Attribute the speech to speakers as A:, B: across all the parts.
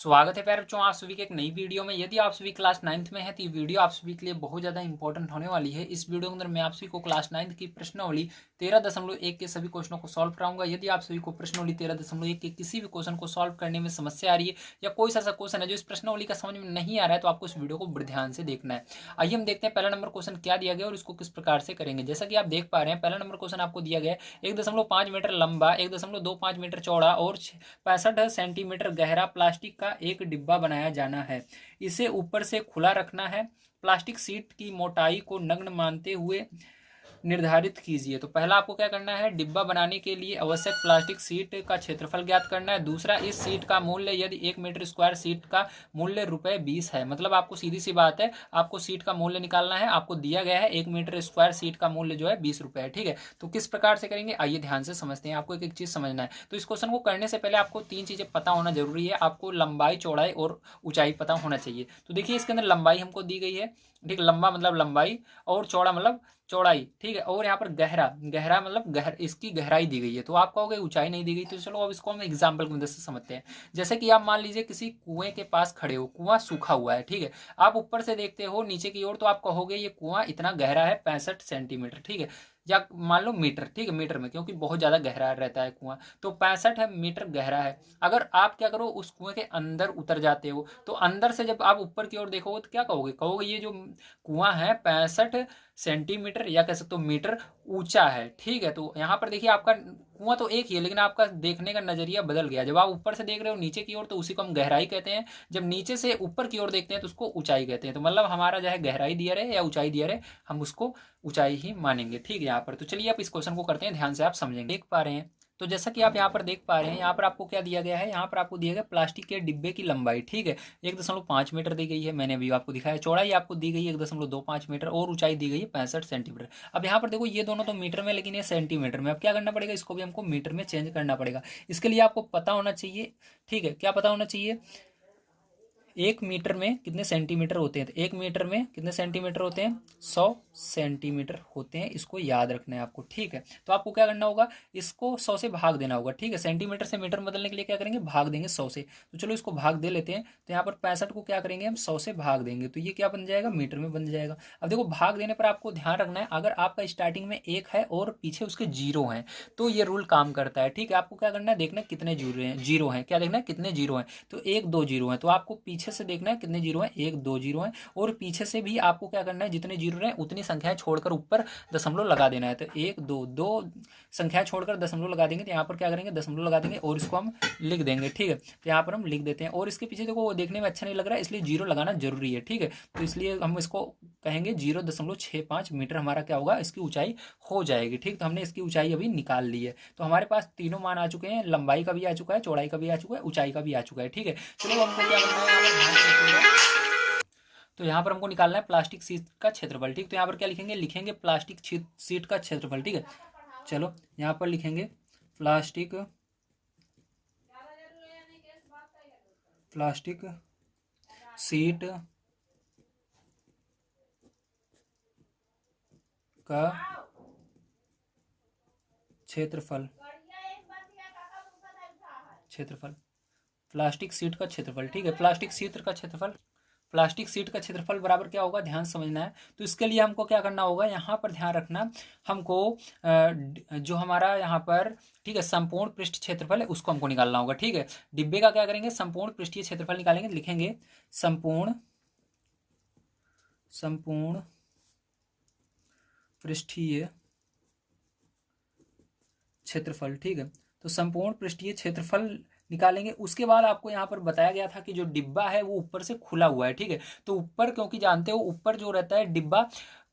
A: स्वागत है प्यारे बच्चों, आप सभी के एक नई वीडियो में। यदि आप सभी क्लास 9th में हैं तो ये वीडियो आप सभी के लिए बहुत ज़्यादा इंपॉर्टेंट होने वाली है। इस वीडियो के अंदर मैं आप सभी को क्लास 9th की प्रश्नावली 13.1 के सभी क्वेश्चनों को सॉल्व कराऊंगा। यदि आप सभी को प्रश्नावली 13.1 के किसी भी क्वेश्चन को सॉल्व करने में समस्या आ रही है या कोई सा क्वेश्चन है जो इस प्रश्नावली का समझ में नहीं आ रहा है तो आपको इस वीडियो को बड़े ध्यान से देखना है। आइए हम देखते हैं पहला नंबर क्वेश्चन क्या दिया गया और इसको किस प्रकार से करेंगे। जैसा कि आप देख पा रहे हैं, पहला नंबर क्वेश्चन आपको दिया गया है 1.5 मीटर लंबा, 1.25 मीटर चौड़ा और 65 सेंटीमीटर गहरा प्लास्टिक का एक डिब्बा बनाया जाना है। इसे ऊपर से खुला रखना है। प्लास्टिक सीट की मोटाई को नग्न मानते हुए निर्धारित कीजिए। तो पहला आपको क्या करना है, डिब्बा बनाने के लिए आवश्यक प्लास्टिक सीट का क्षेत्रफल ज्ञात करना है। दूसरा, इस सीट का मूल्य यदि 1 मीटर स्क्वायर सीट का मूल्य ₹20 है। मतलब आपको सीधी सी बात है, आपको सीट का मूल्य निकालना है। आपको दिया गया है 1 मीटर स्क्वायर सीट का मूल्य जो है ₹20 है। ठीक है, तो किस प्रकार से करेंगे आइए ध्यान से समझते हैं। आपको एक एक चीज समझना है। तो इस क्वेश्चन को करने से पहले आपको 3 चीजें पता होना जरूरी है। आपको लंबाई, चौड़ाई और ऊंचाई पता होना चाहिए। तो देखिए इसके अंदर लंबाई हमको दी गई है। ठीक, लंबा मतलब लंबाई और चौड़ा मतलब चौड़ाई। ठीक है, और यहाँ पर गहरा, गहरा मतलब इसकी गहराई दी गई है। तो आप कहोगे ऊंचाई नहीं दी गई, तो चलो अब इसको हम एग्जाम्पल की मदद से समझते हैं। जैसे कि आप मान लीजिए किसी कुएं के पास खड़े हो, कुआं सूखा हुआ है। ठीक है, आप ऊपर से देखते हो नीचे की ओर तो आप कहोगे ये कुआं इतना गहरा है 65 सेंटीमीटर। ठीक है, या मान लो मीटर। ठीक है, मीटर में क्योंकि बहुत ज्यादा गहरा रहता है कुआं, तो 65 है मीटर गहरा है। अगर आप क्या करो उस कुएं के अंदर उतर जाते हो तो अंदर से जब आप ऊपर की ओर देखोगे तो क्या कहोगे, कहोगे ये जो कुआं है 65 सेंटीमीटर या कह सकते हो मीटर ऊंचा है। ठीक है, तो यहाँ पर देखिए आपका कुआं तो एक ही है लेकिन आपका देखने का नजरिया बदल गया। जब आप ऊपर से देख रहे हो नीचे की ओर तो उसी को हम गहराई कहते हैं, जब नीचे से ऊपर की ओर देखते हैं तो उसको ऊंचाई कहते हैं। तो मतलब हमारा जो है गहराई दिया रहे या ऊंचाई दिया रहे, हम उसको ऊंचाई ही मानेंगे। ठीक है, यहाँ पर तो चलिए आप इस क्वेश्चन को करते हैं, ध्यान से आप समझेंगे। देख पा रहे हैं, तो जैसा कि आप यहाँ पर देख पा रहे हैं, यहाँ पर आपको क्या दिया गया है, यहाँ पर आपको दिया गया प्लास्टिक के डिब्बे की लंबाई। ठीक है, 1.5 मीटर दी गई है, मैंने अभी आपको दिखाया। चौड़ाई आपको दी गई है 1.25 मीटर और ऊंचाई दी गई है 65 सेंटीमीटर। अब यहाँ पर देखो ये दोनों तो मीटर में लेकिन ये सेंटीमीटर में। अब क्या करना पड़ेगा, इसको भी हमको मीटर में चेंज करना पड़ेगा। इसके लिए आपको पता होना चाहिए। ठीक है, क्या पता होना चाहिए, 1 मीटर में कितने सेंटीमीटर होते हैं। तो 1 मीटर में कितने सेंटीमीटर होते हैं, 100 सेंटीमीटर होते हैं। इसको याद रखना है आपको। ठीक है, तो आपको क्या करना होगा, इसको 100 से भाग देना होगा। ठीक है, सेंटीमीटर से मीटर में बदलने के लिए क्या करेंगे, भाग देंगे 100 से। तो चलो इसको भाग दे लेते हैं। तो यहाँ पर 65 को क्या करेंगे हम 100 से भाग देंगे, तो ये क्या बन जाएगा, मीटर में बन जाएगा। अब देखो भाग देने पर आपको ध्यान रखना है, अगर आपका स्टार्टिंग में 1 है और पीछे उसके 0 हैं तो ये रूल काम करता है। ठीक है, आपको क्या करना है, देखना है कितने जीरो हैं, जीरो हैं, क्या देखना है कितने जीरो हैं। तो 1 2 जीरो है, तो आपको पीछे से देखना है कितने जीरो हैं, 1 2 जीरो हैं। और पीछे से भी आपको क्या करना है, जितने जीरो हैं उतनी संख्याएं छोड़कर ऊपर दशमलव लगा देना है। तो 1 2 दो संख्याएं छोड़कर दशमलव लगा देंगे, तो यहाँ पर क्या करेंगे, दशमलव लगा देंगे और इसको हम लिख देंगे। ठीक है, तो यहाँ पर हम लिख देते हैं। और इसके पीछे देखो देखने में अच्छा नहीं लग रहा है इसलिए जीरो लगाना जरूरी है। ठीक है, तो इसलिए हम इसको कहेंगे 0.65 मीटर हमारा क्या होगा, इसकी ऊंचाई हो जाएगी। ठीक, तो हमने इसकी ऊंचाई अभी निकाल ली है। तो हमारे पास तीनों मान आ चुके हैं, लंबाई का भी आ चुका है, चौड़ाई का भी आ चुका है, ऊंचाई का भी आ चुका है। ठीक है, चलो हमको क्या करना है, यहाँ पर ध्यान से लिखिएगा। तो यहाँ पर हमको निकालना है प्लास्टिक सीट का क्षेत्रफल। ठीक, तो यहाँ पर क्या लिखेंगे, लिखेंगे प्लास्टिक सीट का क्षेत्रफल। ठीक है, चलो यहाँ पर लिखेंगे प्लास्टिक प्लास्टिक सीट का क्षेत्रफल, क्षेत्रफल प्लास्टिक सीट का क्षेत्रफल। ठीक है, प्लास्टिक सीट का क्षेत्रफल, प्लास्टिक सीट का क्षेत्रफल बराबर क्या होगा, ध्यान समझना है। तो इसके लिए हमको क्या करना होगा, यहाँ पर ध्यान रखना, हमको जो हमारा यहाँ पर, ठीक है, संपूर्ण पृष्ठ क्षेत्रफल है उसको हमको निकालना होगा। ठीक है, डिब्बे का क्या करेंगे, संपूर्ण पृष्ठीय क्षेत्रफल निकालेंगे। लिखेंगे संपूर्ण संपूर्ण पृष्ठीय क्षेत्रफल। ठीक है, तो संपूर्ण पृष्ठीय क्षेत्रफल निकालेंगे। उसके बाद आपको यहाँ पर बताया गया था कि जो डिब्बा है वो ऊपर से खुला हुआ है। ठीक है, तो ऊपर, क्योंकि जानते हो ऊपर जो रहता है डिब्बा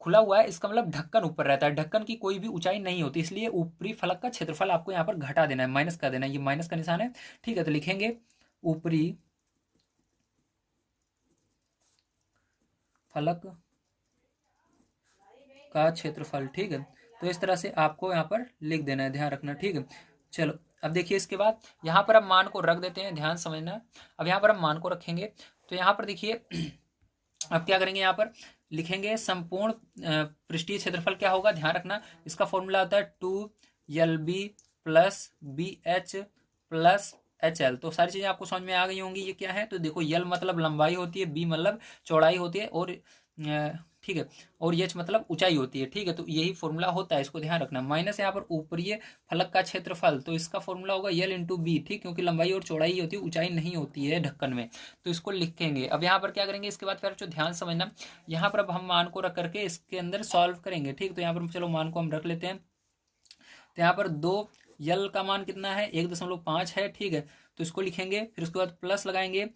A: खुला हुआ है, इसका मतलब ढक्कन ऊपर रहता है, ढक्कन की कोई भी ऊंचाई नहीं होती, इसलिए ऊपरी फलक का क्षेत्रफल आपको यहाँ पर घटा देना है, माइनस कर देना है। ये माइनस का निशान है। ठीक है, तो लिखेंगे ऊपरी फलक का क्षेत्रफल। ठीक है, तो इस तरह से आपको यहाँ पर लिख देना है, ध्यान रखना। ठीक है, चलो अब देखिए इसके बाद यहाँ पर हम मान को रख देते हैं, ध्यान समझना। अब यहाँ पर हम मान को रखेंगे तो यहाँ पर देखिए अब क्या करेंगे, यहाँ पर लिखेंगे संपूर्ण पृष्ठीय क्षेत्रफल क्या होगा, ध्यान रखना। इसका फॉर्मूला होता है 2LB + BH + HL। तो सारी चीज़ें आपको समझ में आ गई होंगी। ये क्या है, तो देखो L मतलब लंबाई होती है, B मतलब चौड़ाई होती है, और ठीक है, और H मतलब ऊंचाई होती है। ठीक है, तो यही फॉर्मूला होता है, इसको ध्यान रखना। माइनस यहाँ पर ऊपरी फलक का क्षेत्रफल, तो इसका फॉर्मूला होगा L इंटू बी। ठीक, क्योंकि लंबाई और चौड़ाई होती है, ऊंचाई नहीं होती है ढक्कन में, तो इसको लिखेंगे। अब यहाँ पर क्या करेंगे, इसके बाद फिर जो ध्यान समझना, यहाँ पर अब हम मान को रख करके इसके अंदर सॉल्व करेंगे। ठीक, तो यहाँ पर चलो मान को हम रख लेते हैं। तो यहाँ पर दो यल का मान कितना है, 1.5 है। ठीक है, तो इसको लिखेंगे, फिर उसके बाद प्लस लगाएंगे,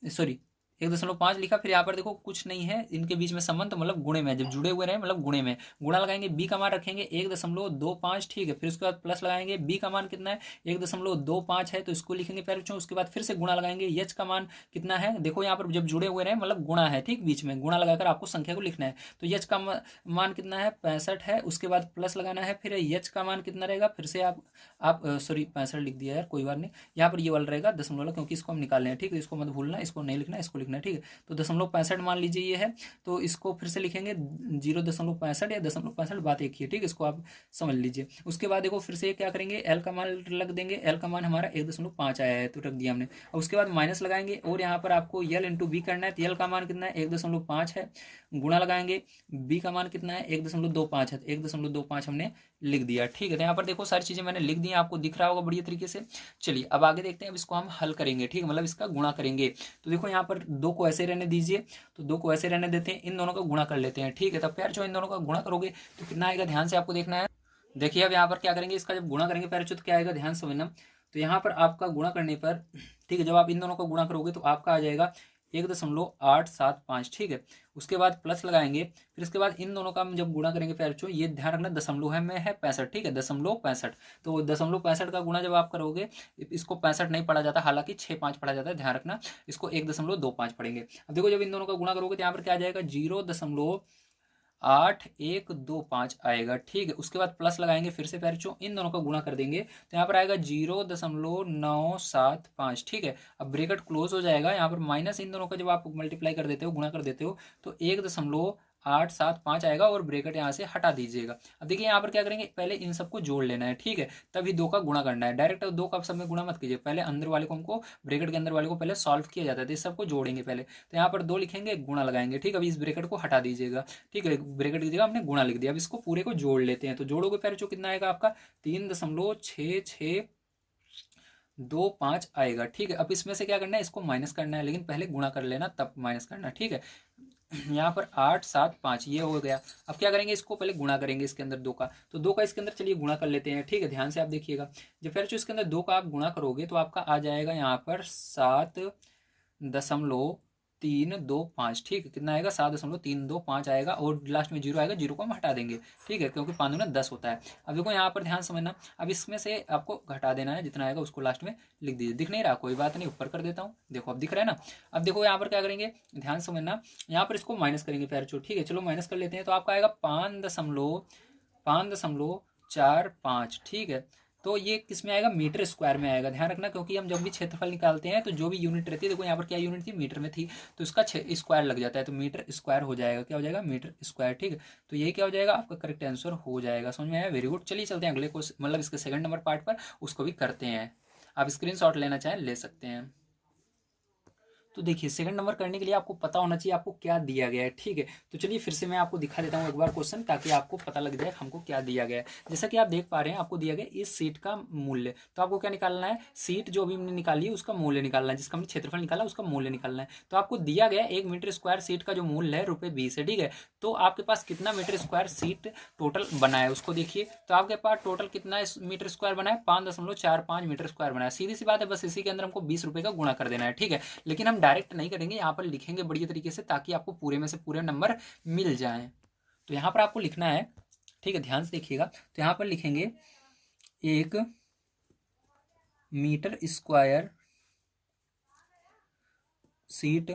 A: सॉरी 1.5 लिखा, फिर यहाँ पर देखो कुछ नहीं है इनके बीच में संबंध, तो मतलब गुणे में, जब जुड़े हुए रहे मतलब गुणे में, गुणा लगाएंगे, बी का मान रखेंगे 1.25। ठीक है, फिर उसके बाद प्लस लगाएंगे, बी का मान कितना है 1.25 है, तो इसको लिखेंगे पहले बच्चों। उसके बाद फिर से गुणा लगाएंगे, एच का मान कितना है, देखो यहाँ पर जब जुड़े हुए रहे मतलब गुणा है, ठीक, बीच में गुणा लगाकर आपको संख्या को लिखना है। तो एच का मान कितना है 65 है, उसके बाद प्लस लगाना है, फिर एच का मान कितना रहेगा, फिर से आप सॉरी 65 लिख दिया यार, कोई बात नहीं, यहाँ पर ये वाला रहेगा दशमलव, क्योंकि इसको हम निकाल लें। ठीक है, इसको मत भूलना, इसको नहीं लिखना, इसको लिखना है। ठीक है, तो 0.65 मान लीजिए ये है, तो इसको फिर से लिखेंगे 0.65 या 0.65, बात एक ही है। ठीक है, इसको आप समझ लीजिए। उसके बाद देखो फिर से क्या करेंगे, एल का मान लग देंगे, एल का मान हमारा 1.5 आया है, तो रख दिया हमने। और उसके बाद माइनस लगाएंगे, और यहाँ पर आपको यल इंटू बी करना है, तो यल का मान कितना है 1.5 है, गुणा लगाएंगे, बी का मान कितना है 1.25 है, तो 1.25 हमने लिख दिया। ठीक है, तो यहाँ पर देखो सारी चीजें मैंने लिख दी, आपको दिख रहा होगा बढ़िया तरीके से। चलिए अब आगे देखते हैं, अब इसको हम हल करेंगे। ठीक है, मतलब इसका गुणा करेंगे। तो देखो यहाँ पर दो को ऐसे रहने दीजिए, तो दो को ऐसे रहने देते हैं, इन दोनों का गुणा कर लेते हैं। ठीक है, तब प्यार जो इन दोनों का गुणा करोगे तो कितना आएगा, ध्यान से आपको देखना है। देखिए अब यहाँ पर क्या करेंगे, इसका जब गुणा करेंगे प्यार तो क्या आएगा, ध्यान समझना। तो यहाँ पर आपका गुणा करने पर, ठीक है, जब आप इन दोनों का गुणा करोगे तो आपका आ जाएगा 1.875। ठीक है, उसके बाद प्लस लगाएंगे, फिर इसके बाद इन दोनों का हम जब गुणा करेंगे प्यार ये ध्यान रखना दशमलव है में है 65। ठीक है, 0.65, तो 0.65 का गुणा जब आप करोगे, इसको 65 नहीं पढ़ा जाता, हालांकि 6-5 पढ़ा जाता है, ध्यान रखना, इसको 1.25 पढ़ेंगे। अब देखो जब इन दोनों का गुणा करोगे तो यहाँ पर क्या आ जाएगा 0.8125 आएगा। ठीक है, उसके बाद प्लस लगाएंगे, फिर से पैर इन दोनों का गुणा कर देंगे, तो यहाँ पर आएगा 0.975। ठीक है, अब ब्रैकेट क्लोज हो जाएगा, यहाँ पर माइनस इन दोनों का जब आप मल्टीप्लाई कर देते हो, गुणा कर देते हो, तो 1.875 आएगा, और ब्रैकेट यहाँ से हटा दीजिएगा। अब देखिए यहाँ पर क्या करेंगे, पहले इन सबको जोड़ लेना है। ठीक है, तभी दो का गुणा करना है, डायरेक्ट दो का सब में गुणा मत कीजिए, पहले अंदर वाले को हमको, ब्रैकेट के अंदर वाले को पहले सॉल्व किया जाता है, तो इस सबको जोड़ेंगे पहले। तो यहाँ पर 2 लिखेंगे, गुणा लगाएंगे। ठीक है, अभी इस ब्रैकेट को हटा दीजिएगा। ठीक है, ब्रैकेट की जगह हमने गुणा लिख दिया। अब इसको पूरे को जोड़ लेते हैं, तो जोड़ोगे फिर जो कितना आएगा आपका 3.6625 आएगा। ठीक है, अब इसमें से क्या करना है, इसको माइनस करना है, लेकिन पहले गुणा कर लेना तब माइनस करना। ठीक है, यहाँ पर 875 ये हो गया। अब क्या करेंगे, इसको पहले गुणा करेंगे इसके अंदर दो का, तो दो का इसके अंदर चलिए गुणा कर लेते हैं। ठीक है, ध्यान से आप देखिएगा, जब फिर जो इसके अंदर दो का आप गुणा करोगे तो आपका आ जाएगा यहाँ पर 7.325। ठीक है, कितना आएगा 7.325 आएगा, और लास्ट में जीरो आएगा, जीरो को हम हटा देंगे। ठीक है, क्योंकि 5 दूना 10 होता है। अब देखो यहाँ पर ध्यान समझना, अब इसमें से आपको घटा देना है, जितना आएगा उसको लास्ट में लिख दीजिए। दिख नहीं रहा, कोई बात नहीं, ऊपर कर देता हूँ, देखो अब दिख रहा है ना। अब देखो यहाँ पर क्या करेंगे, ध्यान समझना, यहाँ पर इसको माइनस करेंगे पैर चो। ठीक है, चलो माइनस कर लेते हैं, तो आपका आएगा 5.45। ठीक है, तो ये किस में आएगा, मीटर स्क्वायर में आएगा, ध्यान रखना, क्योंकि हम जब भी क्षेत्रफल निकालते हैं तो जो भी यूनिट रहती है, देखो यहाँ पर क्या यूनिट थी, मीटर में थी, तो इसका स्क्वायर लग जाता है, तो मीटर स्क्वायर हो जाएगा, क्या हो जाएगा, मीटर स्क्वायर। ठीक है, तो यही क्या हो जाएगा, आपका करेक्ट आंसर हो जाएगा। समझ में आया, वेरी गुड। चलिए चलते हैं अगले को, मतलब इसके सेकंड नंबर पार्ट पर, उसको भी करते हैं। आप स्क्रीनशॉट लेना चाहें ले सकते हैं। तो देखिए सेकंड नंबर करने के लिए आपको पता होना चाहिए आपको क्या दिया गया है। ठीक है, तो चलिए फिर से मैं आपको दिखा देता हूँ एक बार क्वेश्चन, ताकि आपको पता लग जाए हमको क्या दिया गया है। जैसा कि आप देख पा रहे हैं, आपको दिया गया इस सीट का मूल्य, तो आपको क्या निकालना है, सीट जो अभी हमने निकाली है उसका मूल्य निकालना है, जिसका हमने क्षेत्रफल निकाला उसका मूल्य निकालना है। तो आपको दिया गया 1 मीटर स्क्वायर सीट का जो मूल्य है ₹20 है। ठीक है, तो आपके पास कितना मीटर स्क्वायर सीट टोटल बना है उसको देखिए, तो आपके पास टोटल कितना मीटर स्क्वायर बना है, 5.45 मीटर स्क्वायर बना है। सीधी सी बात है, बस इसी के अंदर हमको ₹20 का गुणा कर देना है। ठीक है, लेकिन हम डायरेक्ट नहीं करेंगे, यहाँ पर लिखेंगे बढ़िया तरीके से, ताकि आपको पूरे में से पूरे नंबर मिल जाए। तो यहाँ पर आपको लिखना है, ठीक है, ध्यान से देखिएगा, तो यहाँ पर लिखेंगे 1 मीटर स्क्वायर सीट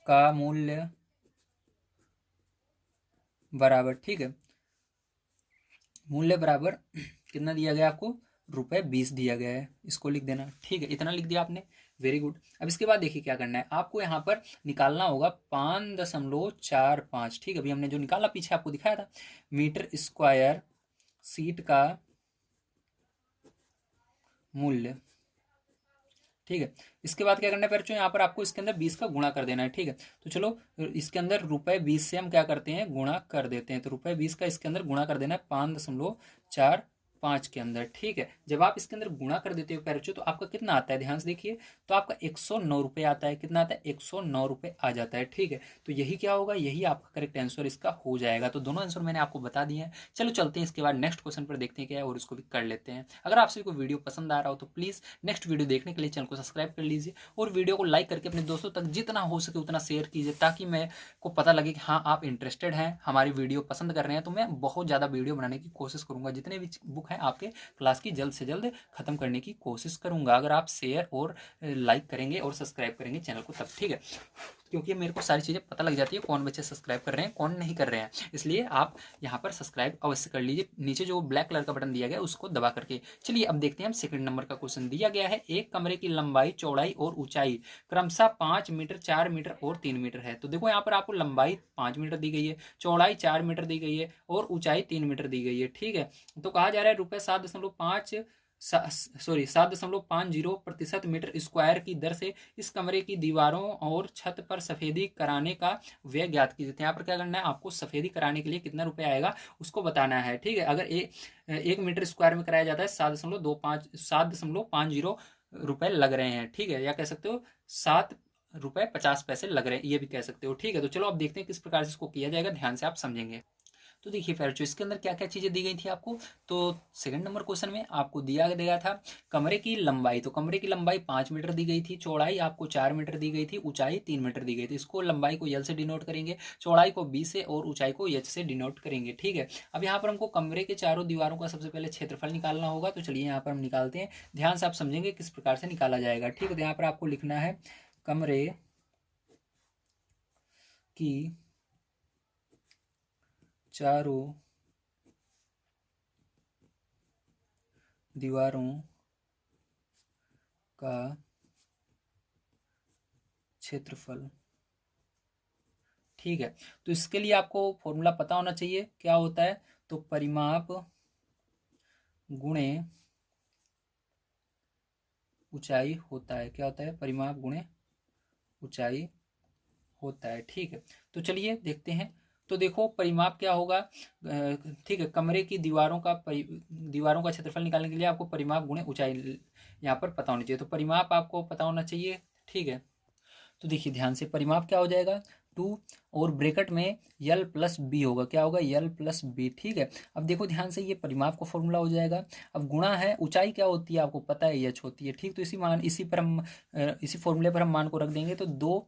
A: का मूल्य बराबर, ठीक है, मूल्य बराबर कितना दिया गया आपको, ₹20 दिया गया है, इसको लिख देना। ठीक है, इतना लिख दिया आपने, वेरी गुड। अब इसके बाद देखिए क्या करना है, आपको यहाँ पर निकालना होगा 5.45। ठीक है, अभी हमने जो निकाला पीछे आपको दिखाया था, मीटर स्क्वायर सीट का मूल्य, ठीक है। इसके बाद क्या करना है बच्चों, यहाँ पर आपको इसके अंदर 20 का गुणा कर देना है। ठीक है, तो चलो इसके अंदर ₹20 से हम क्या करते हैं, गुणा कर देते हैं। तो ₹20 का इसके अंदर गुणा कर देना है 5.45 के अंदर। ठीक है, जब आप इसके अंदर गुणा कर देते हो बच्चों तो आपका कितना आता है, ध्यान से देखिए, तो आपका ₹109 आता है। कितना आता है, ₹109 आ जाता है। ठीक है, तो यही क्या होगा, यही आपका करेक्ट आंसर इसका हो जाएगा। तो दोनों आंसर मैंने आपको बता दिए हैं। चलो चलते हैं इसके बाद नेक्स्ट क्वेश्चन पर, देखते हैं क्या है और इसको भी कर लेते हैं। अगर आप सभी को वीडियो पसंद आ रहा हो तो प्लीज़ नेक्स्ट वीडियो देखने के लिए चैनल को सब्सक्राइब कर लीजिए और वीडियो को लाइक करके अपने दोस्तों तक जितना हो सके उतना शेयर कीजिए, ताकि मैं को पता लगे कि हाँ आप इंटरेस्टेड हैं, हमारी वीडियो पसंद कर रहे हैं। तो मैं बहुत ज़्यादा वीडियो बनाने की कोशिश करूँगा, जितने भी बुक हैं आपके क्लास की जल्द से जल्द खत्म करने की कोशिश करूँगा, अगर आप शेयर और लाइक करेंगे और सब्सक्राइब करेंगे चैनल को तब। ठीक है, क्योंकि मेरे को सारी चीज़ें पता लग जाती है कौन बच्चे सब्सक्राइब कर रहे हैं कौन नहीं कर रहे हैं, इसलिए आप यहाँ पर सब्सक्राइब अवश्य कर लीजिए, नीचे जो ब्लैक कलर का बटन दिया गया है उसको दबा करके। चलिए अब देखते हैं हम सेकंड नंबर का क्वेश्चन। दिया गया है एक कमरे की लंबाई, चौड़ाई और ऊंचाई क्रमशः 5 मीटर, 4 मीटर और 3 मीटर है। तो देखो यहाँ पर आपको लंबाई 5 मीटर दी गई है, चौड़ाई 4 मीटर दी गई है और ऊंचाई 3 मीटर दी गई है। ठीक है, तो कहा जा रहा है ₹7.50 मीटर की दर से इस कमरे की दीवारों और छत पर सफेदी कराने का व्यय ज्ञात कीजिए। तो यहाँ पर क्या करना है, आपको सफेदी कराने के लिए कितना रुपए आएगा उसको बताना है। ठीक है, अगर 1 मीटर स्क्वायर में कराया जाता है 7.50 रुपए लग रहे हैं। ठीक है, या कह सकते हो ₹7.50 लग रहे हैं, ये भी कह सकते हो। ठीक है, तो चलो अब देखते हैं किस प्रकार से इसको किया जाएगा, ध्यान से आप समझेंगे। तो देखिए बच्चों, इसके अंदर क्या क्या चीज़ें दी गई थी आपको। तो सेकंड नंबर क्वेश्चन में आपको दिया गया था कमरे की लंबाई, तो कमरे की लंबाई 5 मीटर दी गई थी, चौड़ाई आपको 4 मीटर दी गई थी, ऊंचाई 3 मीटर दी गई थी। इसको लंबाई को यल से डिनोट करेंगे, चौड़ाई को बी से और ऊंचाई को एच से डिनोट करेंगे। ठीक है, अब यहाँ पर हमको कमरे के चारों दीवारों का सबसे पहले क्षेत्रफल निकालना होगा। तो चलिए यहाँ पर हम निकालते हैं, ध्यान से आप समझेंगे किस प्रकार से निकाला जाएगा। ठीक है, तो यहाँ पर आपको लिखना है कमरे की चारों दीवारों का क्षेत्रफल। ठीक है, तो इसके लिए आपको फॉर्मूला पता होना चाहिए, क्या होता है, तो परिमाप गुणे ऊंचाई होता है। क्या होता है, परिमाप गुणे ऊंचाई होता है। ठीक है, तो चलिए देखते हैं। तो देखो परिमाप क्या होगा, ठीक है, कमरे की दीवारों का क्षेत्रफल निकालने के लिए आपको परिमाप गुणे ऊंचाई यहाँ पर पता होनी चाहिए। तो परिमाप आपको पता होना चाहिए। ठीक है, तो देखिए ध्यान से, परिमाप क्या हो जाएगा, 2 और ब्रैकेट में यल प्लस बी होगा। क्या होगा, यल प्लस बी। ठीक है, अब देखो ध्यान से, ये परिमाप का फॉर्मूला हो जाएगा। अब गुणा है, ऊंचाई क्या होती है आपको पता है, एच होती है। ठीक, तो इसी फॉर्मूले पर हम मान को रख देंगे। तो 2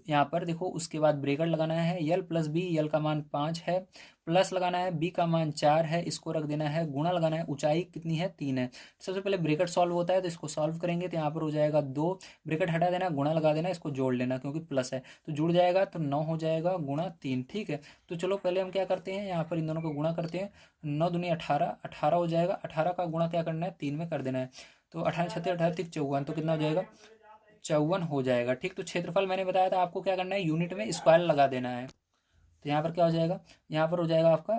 A: यहाँ पर देखो, उसके बाद ब्रैकेट लगाना है, यल प्लस बी, यल का मान 5 है, प्लस लगाना है, बी का मान 4 है, इसको रख देना है, गुणा लगाना है, ऊंचाई कितनी है, 3 है। सबसे पहले ब्रैकेट सॉल्व होता है, तो इसको सॉल्व करेंगे तो यहाँ पर हो जाएगा 2, ब्रैकेट हटा देना, गुणा लगा देना, इसको जोड़ लेना क्योंकि प्लस है, तो जुड़ जाएगा, तो 9 हो जाएगा गुणा 3। ठीक है, तो चलो पहले हम क्या करते हैं, यहाँ पर इन दोनों को गुणा करते हैं। 9 दूनी 18, 18 हो जाएगा, 18 का गुणा क्या करना है, 3 में कर देना है। तो 18 छत्तीस 18 54, तो कितना हो जाएगा, 54 हो जाएगा। ठीक, तो क्षेत्रफल मैंने बताया था आपको क्या करना है, यूनिट में स्क्वायर लगा देना है। तो यहाँ पर क्या हो जाएगा, यहाँ पर हो जाएगा आपका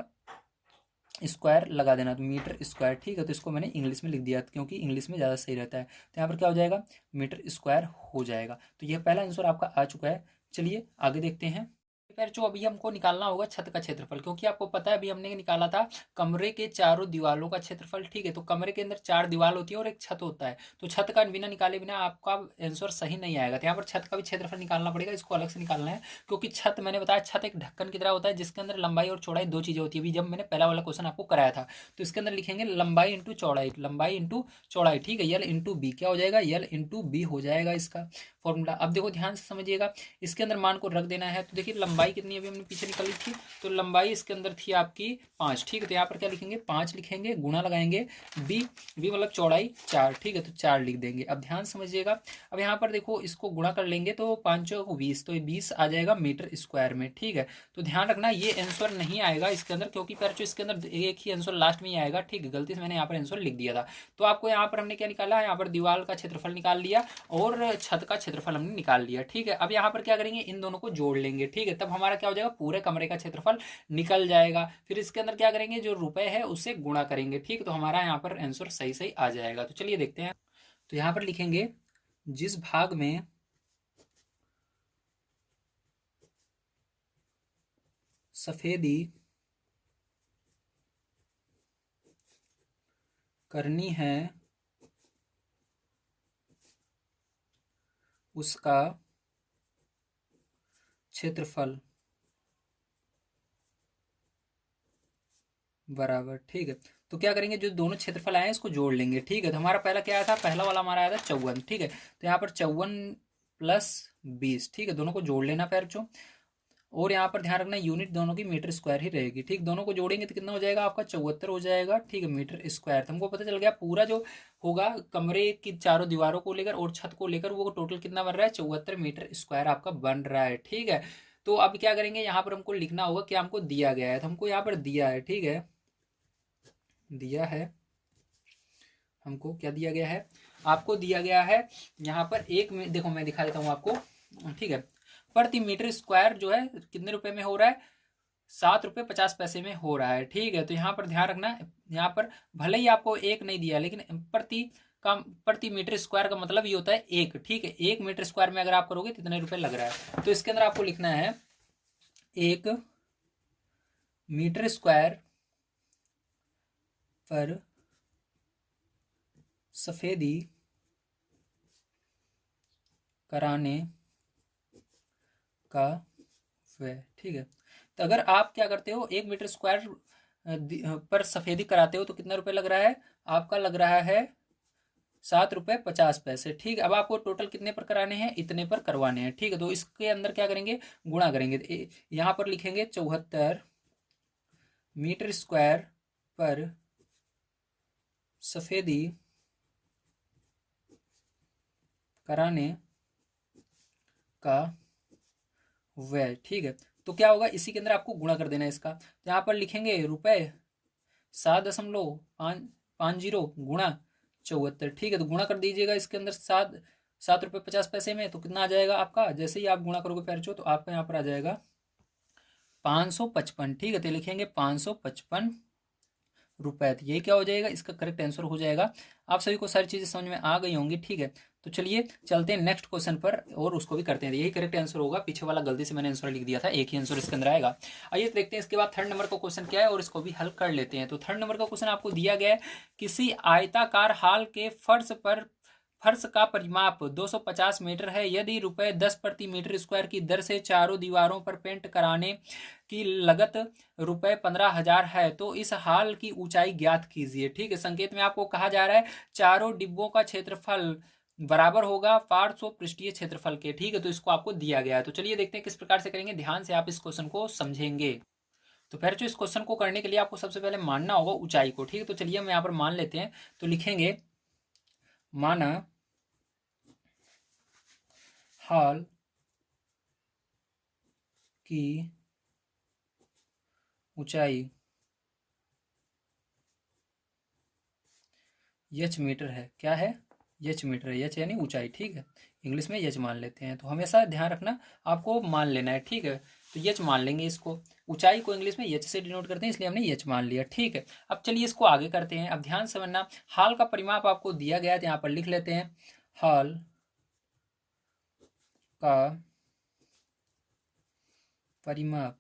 A: स्क्वायर लगा देना, तो मीटर स्क्वायर। ठीक है, तो इसको मैंने इंग्लिश में लिख दिया क्योंकि इंग्लिश में ज़्यादा सही रहता है। तो यहाँ पर क्या हो जाएगा, मीटर स्क्वायर हो जाएगा। तो यह पहला आंसर आपका आ चुका है। चलिए आगे देखते हैं। फिर जो अभी हमको निकालना होगा छत का क्षेत्रफल, क्योंकि आपको पता है अभी हमने निकाला था कमरे के चारों दीवारों का क्षेत्रफल। ठीक है, तो कमरे के अंदर 4 दीवार होती है और एक छत होता है, तो छत का बिना निकाले बिना आपका आंसर सही नहीं आएगा। तो यहाँ पर छत का भी क्षेत्रफल निकालना पड़ेगा, इसको अलग से निकालना है, क्योंकि छत मैंने बताया छत एक ढक्कन की तरह होता है जिसके अंदर लंबाई और चौड़ाई 2 चीज़ें होती है। अभी जब मैंने पहला वाला क्वेश्चन आपको कराया था, तो इसके अंदर लिखेंगे लंबाई इंटू चौड़ाई, लंबाई इंटू चौड़ाई। ठीक है, यल इंटू बी, क्या हो जाएगा, यल इंटू बी हो जाएगा इसका फॉर्मूला। अब देखो ध्यान से समझिएगा, इसके अंदर मान को रख देना है। तो देखिए लंबाई कितनी अभी हमने पीछे निकाली थी, तो लंबाई इसके अंदर थी आपकी 5। ठीक है, तो यहाँ पर क्या लिखेंगे, 5 लिखेंगे, गुणा लगाएंगे, बी मतलब चौड़ाई 4। ठीक है, तो 4 लिख देंगे। अब ध्यान समझिएगा, अब यहाँ पर देखो इसको गुणा कर लेंगे तो 5 को 20, तो 20 आ जाएगा मीटर स्क्वायर में। ठीक है, तो ध्यान रखना ये आंसर नहीं आएगा इसके अंदर, क्योंकि पर जो इसके अंदर एक ही आंसर लास्ट में ही आएगा। ठीक है, गलती से मैंने यहाँ पर आंसर लिख दिया था। तो आपको यहाँ पर हमने क्या निकाला, यहाँ पर दीवार का क्षेत्रफल निकाल लिया और छत का क्षेत्रफल हमने निकाल लिया। ठीक है, अब यहाँ पर क्या करेंगे, इन दोनों को जोड़ लेंगे। ठीक है, तब हमारा क्या हो जाएगा, पूरे कमरे का क्षेत्रफल निकल जाएगा। फिर इसके अंदर क्या करेंगे, जो रुपए है उससे गुणा करेंगे। ठीक, तो हमारा यहाँ पर आंसर सही सही आ जाएगा। तो चलिए देखते हैं। तो यहाँ पर लिखेंगे जिस भाग में सफेदी करनी है उसका क्षेत्रफल बराबर। ठीक है, तो क्या करेंगे, जो दोनों क्षेत्रफल आए हैं इसको जोड़ लेंगे। ठीक है, तो हमारा पहला क्या आया था, पहला वाला हमारा आया था 54। ठीक है, तो यहाँ पर 54 प्लस 20। ठीक है, दोनों को जोड़ लेना पैर चो। और यहाँ पर ध्यान रखना यूनिट दोनों की मीटर स्क्वायर ही रहेगी। ठीक, दोनों को जोड़ेंगे तो कितना हो जाएगा आपका, 74 हो जाएगा। ठीक है, मीटर स्क्वायर। तो हमको पता चल गया पूरा जो होगा कमरे की चारों दीवारों को लेकर और छत को लेकर वो टोटल कितना बन रहा है, 74 मीटर स्क्वायर आपका बन रहा है। ठीक है, तो अब क्या करेंगे, यहाँ पर हमको लिखना होगा क्या हमको दिया गया है। तो हमको यहाँ पर दिया है, ठीक है, दिया है हमको, क्या दिया गया है, आपको दिया गया है यहाँ पर एक में, देखो मैं दिखा देता हूँ आपको। ठीक है, प्रति मीटर स्क्वायर जो है कितने रुपए में हो रहा है, 7 रुपये 50 पैसे में हो रहा है। ठीक है, तो यहाँ पर ध्यान रखना, यहाँ पर भले ही आपको एक नहीं दिया, लेकिन प्रति मीटर स्क्वायर का मतलब ये होता है एक। ठीक है, 1 मीटर स्क्वायर में अगर आप करोगे तो कितने रुपए लग रहा है, तो इसके अंदर आपको लिखना है 1 मीटर स्क्वायर पर सफेदी कराने का व्यय। ठीक है, तो अगर आप क्या करते हो, 1 मीटर स्क्वायर पर सफेदी कराते हो तो कितना रुपए लग रहा है, आपका लग रहा है 7 रुपये 50 पैसे। ठीक है, अब आपको टोटल कितने पर कराने हैं, इतने पर करवाने हैं। ठीक है, तो इसके अंदर क्या करेंगे, गुणा करेंगे। यहाँ पर लिखेंगे 74 मीटर स्क्वायर पर सफेदी कराने का व्यय। ठीक है, तो क्या होगा, इसी के अंदर आपको गुणा कर देना है इसका। तो यहाँ पर लिखेंगे रुपए 7.550 गुणा 74। ठीक है, तो गुणा कर दीजिएगा इसके अंदर 7 रुपये 50 पैसे में, तो कितना आ जाएगा आपका, जैसे ही आप गुणा करोगे पैरचो तो आपका यहाँ पर आ जाएगा 555। ठीक है, तो लिखेंगे 555 रुपए। तो ये क्या हो जाएगा, इसका करेक्ट आंसर हो जाएगा। आप सभी को सारी चीजें समझ में आ गई होंगी। ठीक है, तो चलिए चलते हैं नेक्स्ट क्वेश्चन पर और उसको भी करते हैं। यही करेक्ट आंसर होगा, पीछे वाला गलती से मैंने आंसर लिख दिया था, एक ही आंसर इसके अंदर आएगा। आइए देखते हैं इसके बाद थर्ड नंबर का क्वेश्चन क्या है और इसको भी हल कर लेते हैं। तो थर्ड नंबर का क्वेश्चन आपको दिया गया है, किसी आयताकार हॉल के फर्श का परिमाप 250 मीटर है। यदि रुपए 10 प्रति मीटर स्क्वायर की दर से चारों दीवारों पर पेंट कराने की लागत रुपए 15,000 है, तो इस हॉल की ऊंचाई ज्ञात कीजिए। ठीक है, संकेत में आपको कहा जा रहा है चारों डिब्बों का क्षेत्रफल बराबर होगा पार्श्व पृष्ठीय क्षेत्रफल के। ठीक है, तो इसको आपको दिया गया है। तो चलिए देखते हैं किस प्रकार से करेंगे, ध्यान से आप इस क्वेश्चन को समझेंगे। तो फिर जो इस क्वेश्चन को करने के लिए आपको सबसे पहले मानना होगा ऊंचाई को। ठीक है, तो चलिए हम यहाँ पर मान लेते हैं। तो लिखेंगे माना हॉल की ऊंचाई यच मीटर है। क्या है, यच मीटर है, यच यानी ऊंचाई। ठीक है, इंग्लिश में यच मान लेते हैं, तो हमेशा ध्यान रखना आपको मान लेना है। ठीक है, तो यच मान लेंगे इसको, ऊंचाई को इंग्लिश में यच से डिनोट करते हैं, इसलिए हमने यच मान लिया। ठीक है, अब चलिए इसको आगे करते हैं। अब ध्यान से समझना, हॉल का परिमाप आपको दिया गया है, तो यहाँ पर लिख लेते हैं हॉल का परिमाप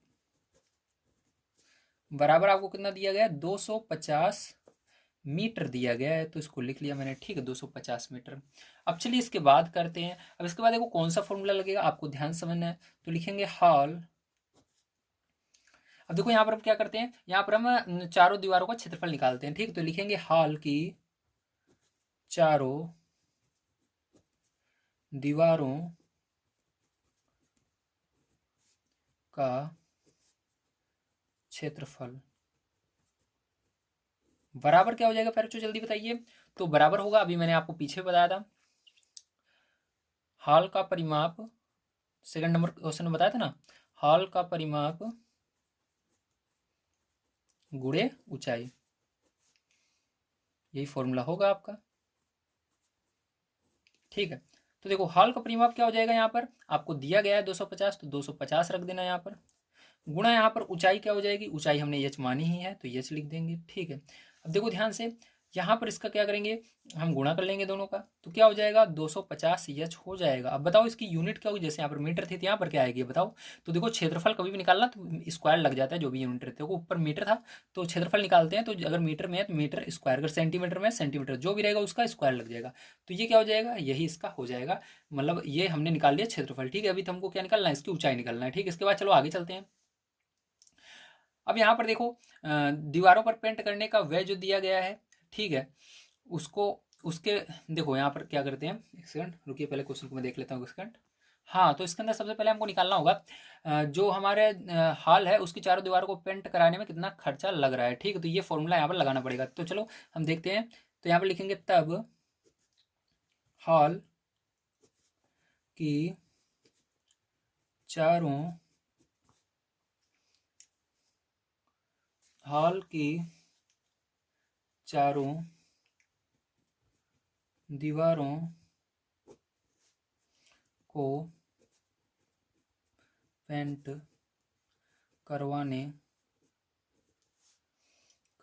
A: बराबर आपको कितना दिया गया है, 250 मीटर दिया गया है, तो इसको लिख लिया मैंने। ठीक है, 250 मीटर। अब चलिए इसके बाद करते हैं। अब इसके बाद देखो कौन सा फॉर्मूला लगेगा, आपको ध्यान समझना है। तो लिखेंगे हॉल, अब देखो यहाँ पर हम क्या करते हैं, यहाँ पर हम चारों दीवारों का क्षेत्रफल निकालते हैं। ठीक, तो लिखेंगे हॉल की चारों दीवारों का क्षेत्रफल बराबर क्या हो जाएगा, फिर जल्दी बताइए। तो बराबर होगा, अभी मैंने आपको पीछे बताया था, हॉल का परिमाप, सेकंड नंबर क्वेश्चन में बताया था ना, हॉल का परिमाप गुणे ऊंचाई, यही फॉर्मूला होगा आपका। ठीक है, तो देखो हॉल का परिमाप क्या हो जाएगा, यहाँ पर आपको दिया गया है 250, तो 250 रख देना यहाँ पर, गुणा यहाँ पर ऊंचाई क्या हो जाएगी, ऊंचाई हमने यच मानी ही है तो यच लिख देंगे। ठीक है, अब देखो ध्यान से, यहाँ पर इसका क्या करेंगे, हम गुणा कर लेंगे दोनों का, तो क्या हो जाएगा 250 एच हो जाएगा। अब बताओ इसकी यूनिट क्या होगी, जैसे यहाँ पर मीटर थी तो यहाँ पर क्या आएगी बताओ। तो देखो क्षेत्रफल कभी भी निकालना तो स्क्वायर लग जाता है, जो भी यूनिट रहते हैं, वो ऊपर मीटर था तो क्षेत्रफल निकालते हैं, तो अगर मीटर में है तो मीटर स्क्वायर, अगर सेंटीमीटर में सेंटीमीटर, जो भी रहेगा उसका स्क्वायर लग जाएगा। तो ये क्या हो जाएगा, यही इसका हो जाएगा, मतलब ये हमने निकाल लिया क्षेत्रफल। ठीक है, अभी तो हमको क्या निकालना है, इसकी ऊंचाई निकालना है। ठीक है, इसके बाद चलो आगे चलते हैं। अब यहाँ पर देखो दीवारों पर पेंट करने का व्यय जो दिया गया है, ठीक है, उसको उसके देखो यहाँ पर क्या करते हैं, एक सेकंड रुकिए, पहले क्वेश्चन को मैं देख लेता हूँ एक सेकंड। हाँ, तो इसके अंदर सबसे पहले हमको निकालना होगा जो हमारे हॉल है उसकी चारों दीवारों को पेंट कराने में कितना खर्चा लग रहा है। ठीक है, तो ये फॉर्मूला यहाँ पर लगाना पड़ेगा। तो चलो हम देखते हैं। तो यहाँ पर लिखेंगे तब हॉल की चारों हॉल की चारों दीवारों को पेंट करवाने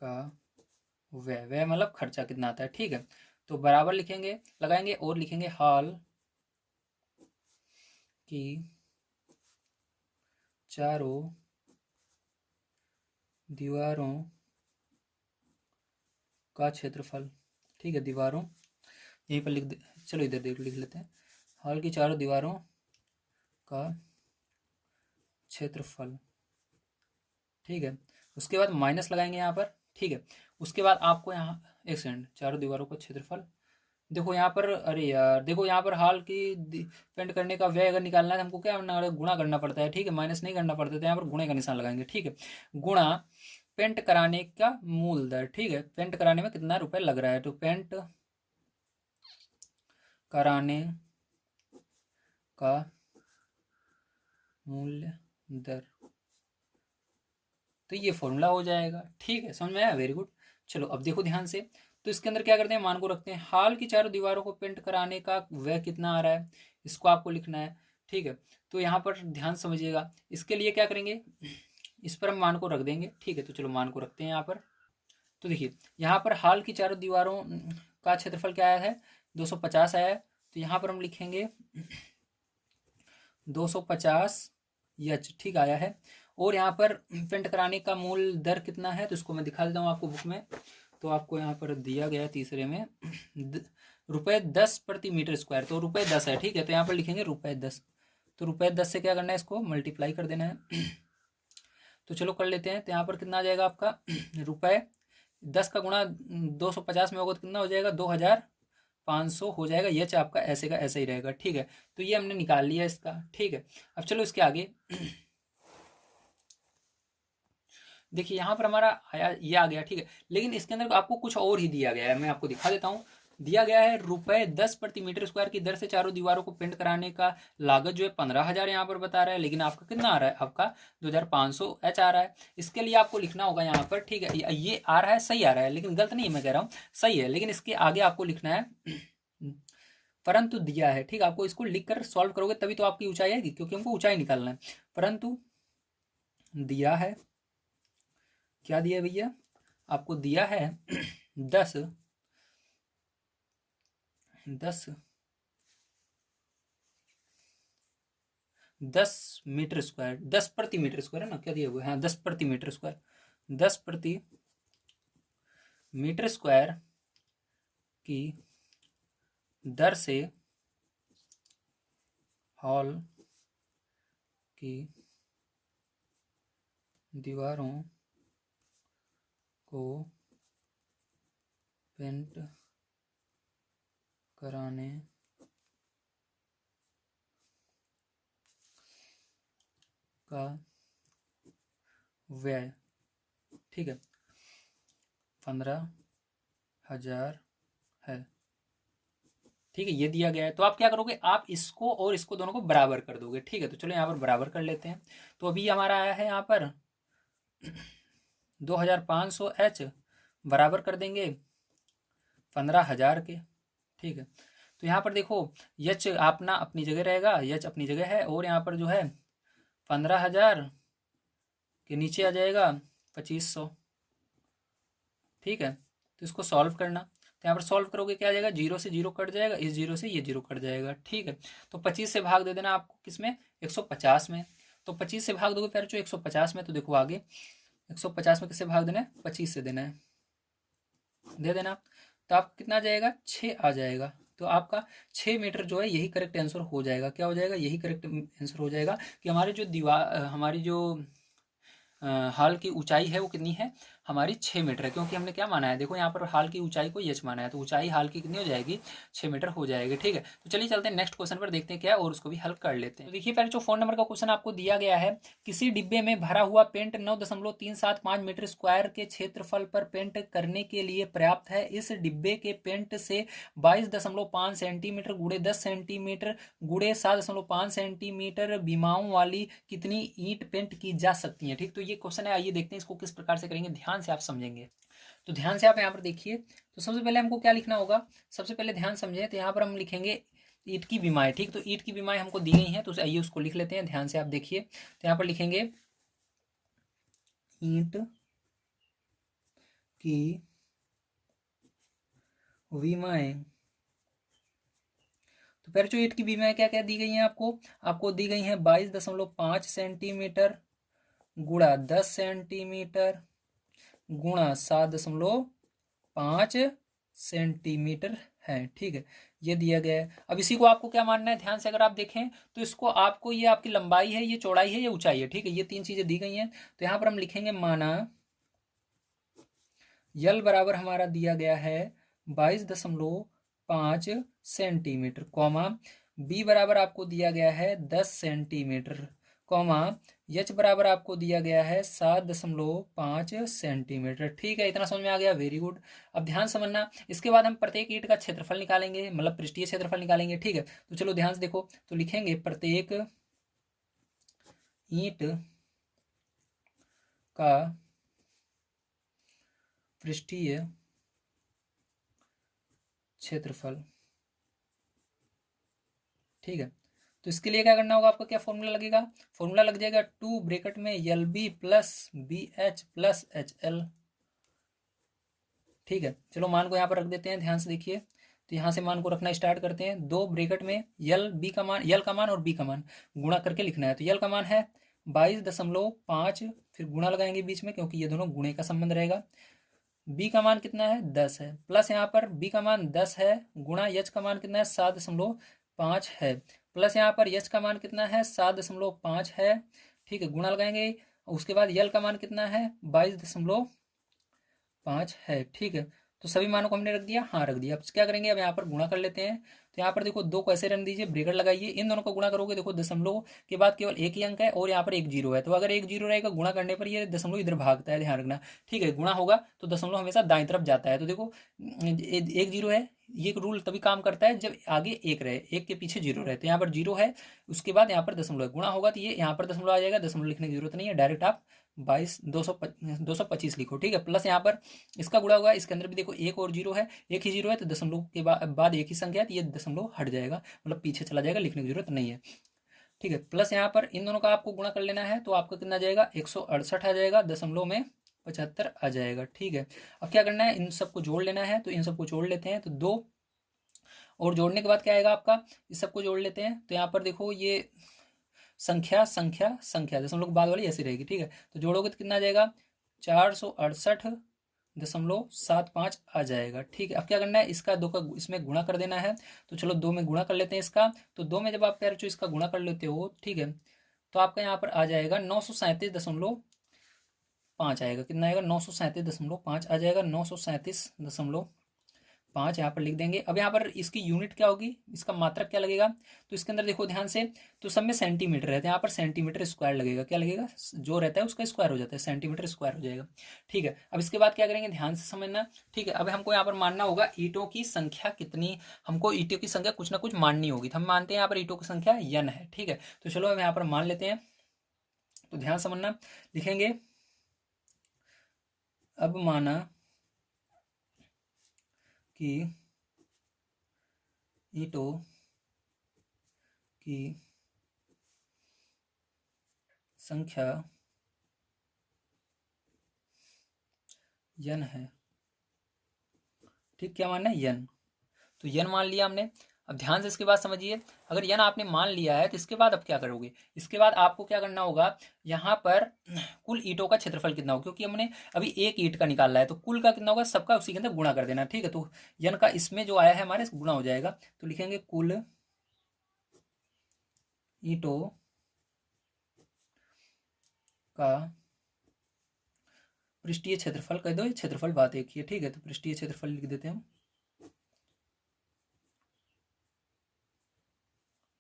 A: का व्यय मतलब खर्चा कितना आता है। ठीक है, तो बराबर लिखेंगे, लगाएंगे और लिखेंगे हॉल की चारों दीवारों का क्षेत्रफल। ठीक है, दीवारों यहीं पर लिख दे, चलो इधर देख लिख लेते हैं, हॉल की चारों दीवारों का क्षेत्रफल। ठीक है, उसके बाद माइनस लगाएंगे यहाँ पर। ठीक है, उसके बाद आपको यहाँ एक सेकंड, चारों दीवारों का क्षेत्रफल, देखो यहाँ पर, अरे यार देखो यहाँ पर हॉल की पेंट करने का व्यय अगर निकालना है तो हमको क्या करना है, गुणा करना पड़ता है। ठीक है, माइनस नहीं करना पड़ता, तो यहाँ पर गुणे का निशान लगाएंगे। ठीक है, गुणा पेंट कराने का मूल दर। ठीक है, पेंट कराने में कितना रुपए लग रहा है, तो पेंट कराने का मूल्य दर, तो ये फॉर्मूला हो जाएगा। ठीक है, समझ में आया, वेरी गुड। चलो अब देखो ध्यान से, तो इसके अंदर क्या करते हैं, मान को रखते हैं, हाल की चारों दीवारों को पेंट कराने का व्यय कितना आ रहा है, इसको आपको लिखना है। ठीक है, तो यहाँ पर ध्यान समझिएगा, इसके लिए क्या करेंगे, इस पर हम मान को रख देंगे। ठीक है, तो चलो मान को रखते हैं यहाँ पर। तो देखिए यहाँ पर हाल की चारों दीवारों का क्षेत्रफल क्या आया है, 250 आया है, तो यहाँ पर हम लिखेंगे 250 एच। ठीक आया है, और यहाँ पर पेंट कराने का मूल दर कितना है, तो इसको मैं दिखा देता हूँ आपको बुक में। तो आपको यहाँ पर दिया गया है तीसरे में ₹10 प्रति मीटर स्क्वायर, तो ₹10 है। ठीक है, तो यहाँ पर लिखेंगे ₹10, तो ₹10 से क्या करना है, इसको मल्टीप्लाई कर देना है। तो चलो कर लेते हैं, तो यहाँ पर कितना आ जाएगा आपका ₹10 का गुणा 250 में होगा तो कितना हो जाएगा, 2500 हो जाएगा। ये आपका ऐसे का ऐसे ही रहेगा। ठीक है, तो ये हमने निकाल लिया इसका। ठीक है, अब चलो इसके आगे देखिए यहाँ पर हमारा आया, ये आ गया। ठीक है, लेकिन इसके अंदर आपको कुछ और ही दिया गया है, मैं आपको दिखा देता हूँ। दिया गया है ₹10 प्रति मीटर स्क्वायर की दर से चारों दीवारों को पेंट कराने का लागत जो है 15,000 यहाँ पर बता रहा है, लेकिन आपका कितना आ रहा है, आपका 2500 एच आ रहा है। इसके लिए आपको लिखना होगा यहाँ पर, ठीक है, ये आ रहा है, सही आ रहा है, लेकिन गलत नहीं है, मैं कह रहा हूँ सही है, लेकिन इसके आगे आपको लिखना है परंतु दिया है। ठीक, आपको इसको लिख कर सॉल्व करोगे तभी तो आपकी ऊंचाई आएगी, क्योंकि हमको ऊंचाई निकालना है। परंतु दिया है, क्या दिया भैया, आपको दिया है 10 मीटर स्क्वायर, 10 प्रति मीटर स्क्वायर है ना, क्या दिया हुआ है, हाँ 10 प्रति मीटर स्क्वायर, 10 प्रति मीटर स्क्वायर की दर से हॉल की दीवारों को पेंट कराने का व्यय, ठीक है, 15,000 है। ठीक है, ये दिया गया है, तो आप क्या करोगे, आप इसको और इसको दोनों को बराबर कर दोगे। ठीक है, तो चलो यहाँ पर बराबर कर लेते हैं। तो अभी हमारा आया है यहाँ पर 2500 एच, बराबर कर देंगे 15,000 के। ठीक है, तो यहाँ पर देखो यच अपना अपनी जगह रहेगा, यच अपनी जगह है, और यहाँ पर जो है 15,000 के नीचे आ जाएगा 2500। ठीक है, तो इसको सॉल्व करना, तो यहाँ पर सॉल्व करोगे क्या आ जाएगा, 0 से 0 कट जाएगा, इस 0 से ये 0 कट जाएगा। ठीक है, तो 25 से भाग दे देना आपको किसमें, 150 में। तो 25 से भाग दोगे फिर जो 150 में, तो देखो आगे 150 में किससे भाग देना है, 25 से देना है, दे देना। तो आप कितना आ जाएगा, 6 आ जाएगा। तो आपका 6 मीटर जो है यही करेक्ट आंसर हो जाएगा। क्या हो जाएगा, यही करेक्ट आंसर हो जाएगा कि हमारी जो दीवार, हमारी जो हाल की ऊंचाई है वो कितनी है, हमारी 6 मीटर है। क्योंकि हमने क्या माना है, देखो यहाँ पर हाल की ऊंचाई को एच माना है, तो ऊंचाई हाल की कितनी हो जाएगी, 6 मीटर हो जाएगी। ठीक है, तो चलिए चलते हैं नेक्स्ट क्वेश्चन पर, देखते हैं क्या है और उसको भी हल कर लेते हैं। तो देखिए पहले जो 4 नंबर का क्वेश्चन आपको दिया गया है, किसी डिब्बे में भरा हुआ पेंट 9.375 मीटर स्क्वायर के क्षेत्रफल पर पेंट करने के लिए पर्याप्त है। इस डिब्बे के पेंट से 22.5 सेंटीमीटर गुड़े 10 सेंटीमीटर गुड़े 7.5 सेंटीमीटर बीमाओं वाली कितनी ईंट पेंट की जा सकती है। ठीक, तो ये क्वेश्चन है, आइए देखते हैं इसको किस प्रकार से करेंगे, ध्यान से आप समझेंगे। तो ध्यान से आप यहाँ पर देखिए, तो सबसे पहले हमको क्या लिखना होगा, सबसे पहले ध्यान समझे, तो यहाँ पर हम लिखेंगे ईंट की बीमाएं। ठीक, तो ईंट की बीमाएं हमको दी गई हैं, तो आइए उसको लिख लेते हैं। ध्यान से आप देखिए, तो यहाँ पर लिखेंगे ईंट की बीमाएं। तो फिर जो ईंट की बीमाएं क्या क्या दी गई हैं आपको, आपको दी गई हैं 22.5 सेंटीमीटर गुणा 10 सेंटीमीटर गुणा 7.5 सेंटीमीटर है। ठीक है, ये दिया गया है। अब इसी को आपको क्या मानना है, ध्यान से अगर आप देखें तो इसको आपको, ये आपकी लंबाई है, ये चौड़ाई है, ये ऊंचाई है। ठीक है, ये 3 चीजें दी गई हैं। तो यहां पर हम लिखेंगे माना यल बराबर हमारा दिया गया है 22.5 सेंटीमीटर, कॉमा बी बराबर आपको दिया गया है 10 सेंटीमीटर, कॉमा एच बराबर आपको दिया गया है 7.5 सेंटीमीटर। ठीक है, इतना समझ में आ गया, वेरी गुड। अब ध्यान समझना, इसके बाद हम प्रत्येक ईंट का क्षेत्रफल निकालेंगे, मतलब पृष्ठीय क्षेत्रफल निकालेंगे। ठीक है, तो चलो ध्यान से देखो, तो लिखेंगे प्रत्येक ईंट का पृष्ठीय क्षेत्रफल। ठीक है, तो इसके लिए क्या करना होगा, आपका क्या फॉर्मूला लगेगा, फॉर्मूला लग जाएगा 2 ब्रैकेट में L B plus B H plus H L. ठीक है, चलो मान को यहाँ पर रख देते हैं, ध्यान से देखिए, तो यहाँ से मान को रखना स्टार्ट करते हैं। 2 ब्रैकेट में यल बी का मान, यल का मान और बी का मान गुणा करके लिखना है। तो यल का मान है 22.5, फिर गुणा लगाएंगे बीच में क्योंकि ये दोनों गुणे का संबंध रहेगा। बी का मान कितना है, 10 है, प्लस यहाँ पर बी का मान 10 है गुणा यच का मान कितना है, 7.5 है, प्लस यहाँ पर यच का मान कितना है, 7.5 है। ठीक है, गुणा लगाएंगे, उसके बाद यल का मान कितना है, 22.5 है। ठीक है, तो सभी मानों को हमने रख दिया, हाँ रख दिया। अब क्या करेंगे, अब यहाँ पर गुणा कर लेते हैं। तो यहाँ पर देखो 2 को ऐसे रन दीजिए, ब्रैकेट लगाइए, इन दोनों को गुणा करोगे, देखो दशमलव के बाद केवल एक ही अंक है और यहाँ पर एक जीरो है, तो अगर एक जीरो रहेगा गुणा करने पर ये दशमलव इधर भागता है, ध्यान रखना। ठीक है, गुणा होगा तो दशमलव हमेशा दाईं तरफ जाता है। तो देखो एक जीरो है, ये रूल तभी काम करता है जब आगे एक रहे, एक के पीछे जीरो रहे। तो यहाँ पर जीरो है, उसके बाद यहाँ पर दशमलव है, गुणा होगा तो ये यहाँ पर दशमलव आ जाएगा, दशमलव लिखने की जरूरत नहीं है, डायरेक्ट आप 225 लिखो। ठीक है, प्लस यहाँ पर इसका गुणा हुआ, इसके अंदर भी देखो एक और जीरो है, एक ही जीरो है, तो दशमलव के बाद एक ही संख्या है, तो ये दशमलव हट जाएगा, मतलब पीछे चला जाएगा, लिखने की जरूरत नहीं है। ठीक है, प्लस यहाँ पर इन दोनों का आपको गुणा कर लेना है, तो आपका कितना आ जाएगा, 168 आ जाएगा, दशमलव में 75 आ जाएगा। ठीक है, अब क्या करना है, इन सबको जोड़ लेना है, तो इन सबको जोड़ लेते हैं, तो 2 और जोड़ने के बाद क्या आएगा आपका, इस सबको जोड़ लेते हैं। तो यहाँ पर देखो ये संख्या संख्या संख्या दशमलव के बाद वाली ऐसी रहेगी। ठीक है, तो जोड़ोगे तो कितना आ जाएगा, 468.75 आ जाएगा। ठीक है, अब क्या करना है, इसका 2 का इसमें गुणा कर देना है। तो चलो 2 में गुणा कर लेते हैं इसका, तो 2 में जब आप प्यार इसका गुणा कर लेते हो, ठीक है, तो आपका यहाँ पर आ जाएगा 937.5 आएगा, कितना आएगा, 937.5 आ जाएगा, 937.5 यहाँ पर लिख देंगे। अब यहाँ पर इसकी यूनिट क्या होगी, इसका मात्रक क्या लगेगा, तो इसके अंदर देखो ध्यान से, तो सब में सेंटीमीटर रहते हैं, यहाँ पर सेंटीमीटर स्क्वायर लगेगा, क्या लगेगा, जो रहता है उसका स्क्वायर हो जाता है, सेंटीमीटर स्क्वायर हो जाएगा। ठीक है, अब इसके बाद क्या करेंगे, ध्यान से समझना। ठीक है, अब हमको यहाँ पर मानना होगा ईंटों की संख्या कितनी, हमको ईंटों की संख्या कुछ ना कुछ माननी होगी, तो हम मानते हैं यहाँ पर ईंटों की संख्या n है। ठीक है, तो चलो अब यहाँ पर मान लेते हैं, तो ध्यान समझना, लिखेंगे अब माना कि ईंटों की संख्या n है, ठीक, क्या मानना है, यन। तो यन मान लिया हमने। अब ध्यान से इसके बाद समझिए, अगर यन आपने मान लिया है तो इसके बाद अब क्या करोगे, इसके बाद आपको क्या करना होगा, यहाँ पर कुल ईंटों का क्षेत्रफल कितना होगा, क्योंकि हमने अभी एक ईंट का निकालना है तो कुल का कितना होगा, सबका उसी के अंदर गुणा कर देना। ठीक है, तो यन का इसमें जो आया है हमारे गुणा हो जाएगा, तो लिखेंगे कुल ईंटों का पृष्ठीय क्षेत्रफल कह दो, ये क्षेत्रफल बात एक ही है। ठीक है, तो पृष्ठीय क्षेत्रफल लिख देते हैं हम,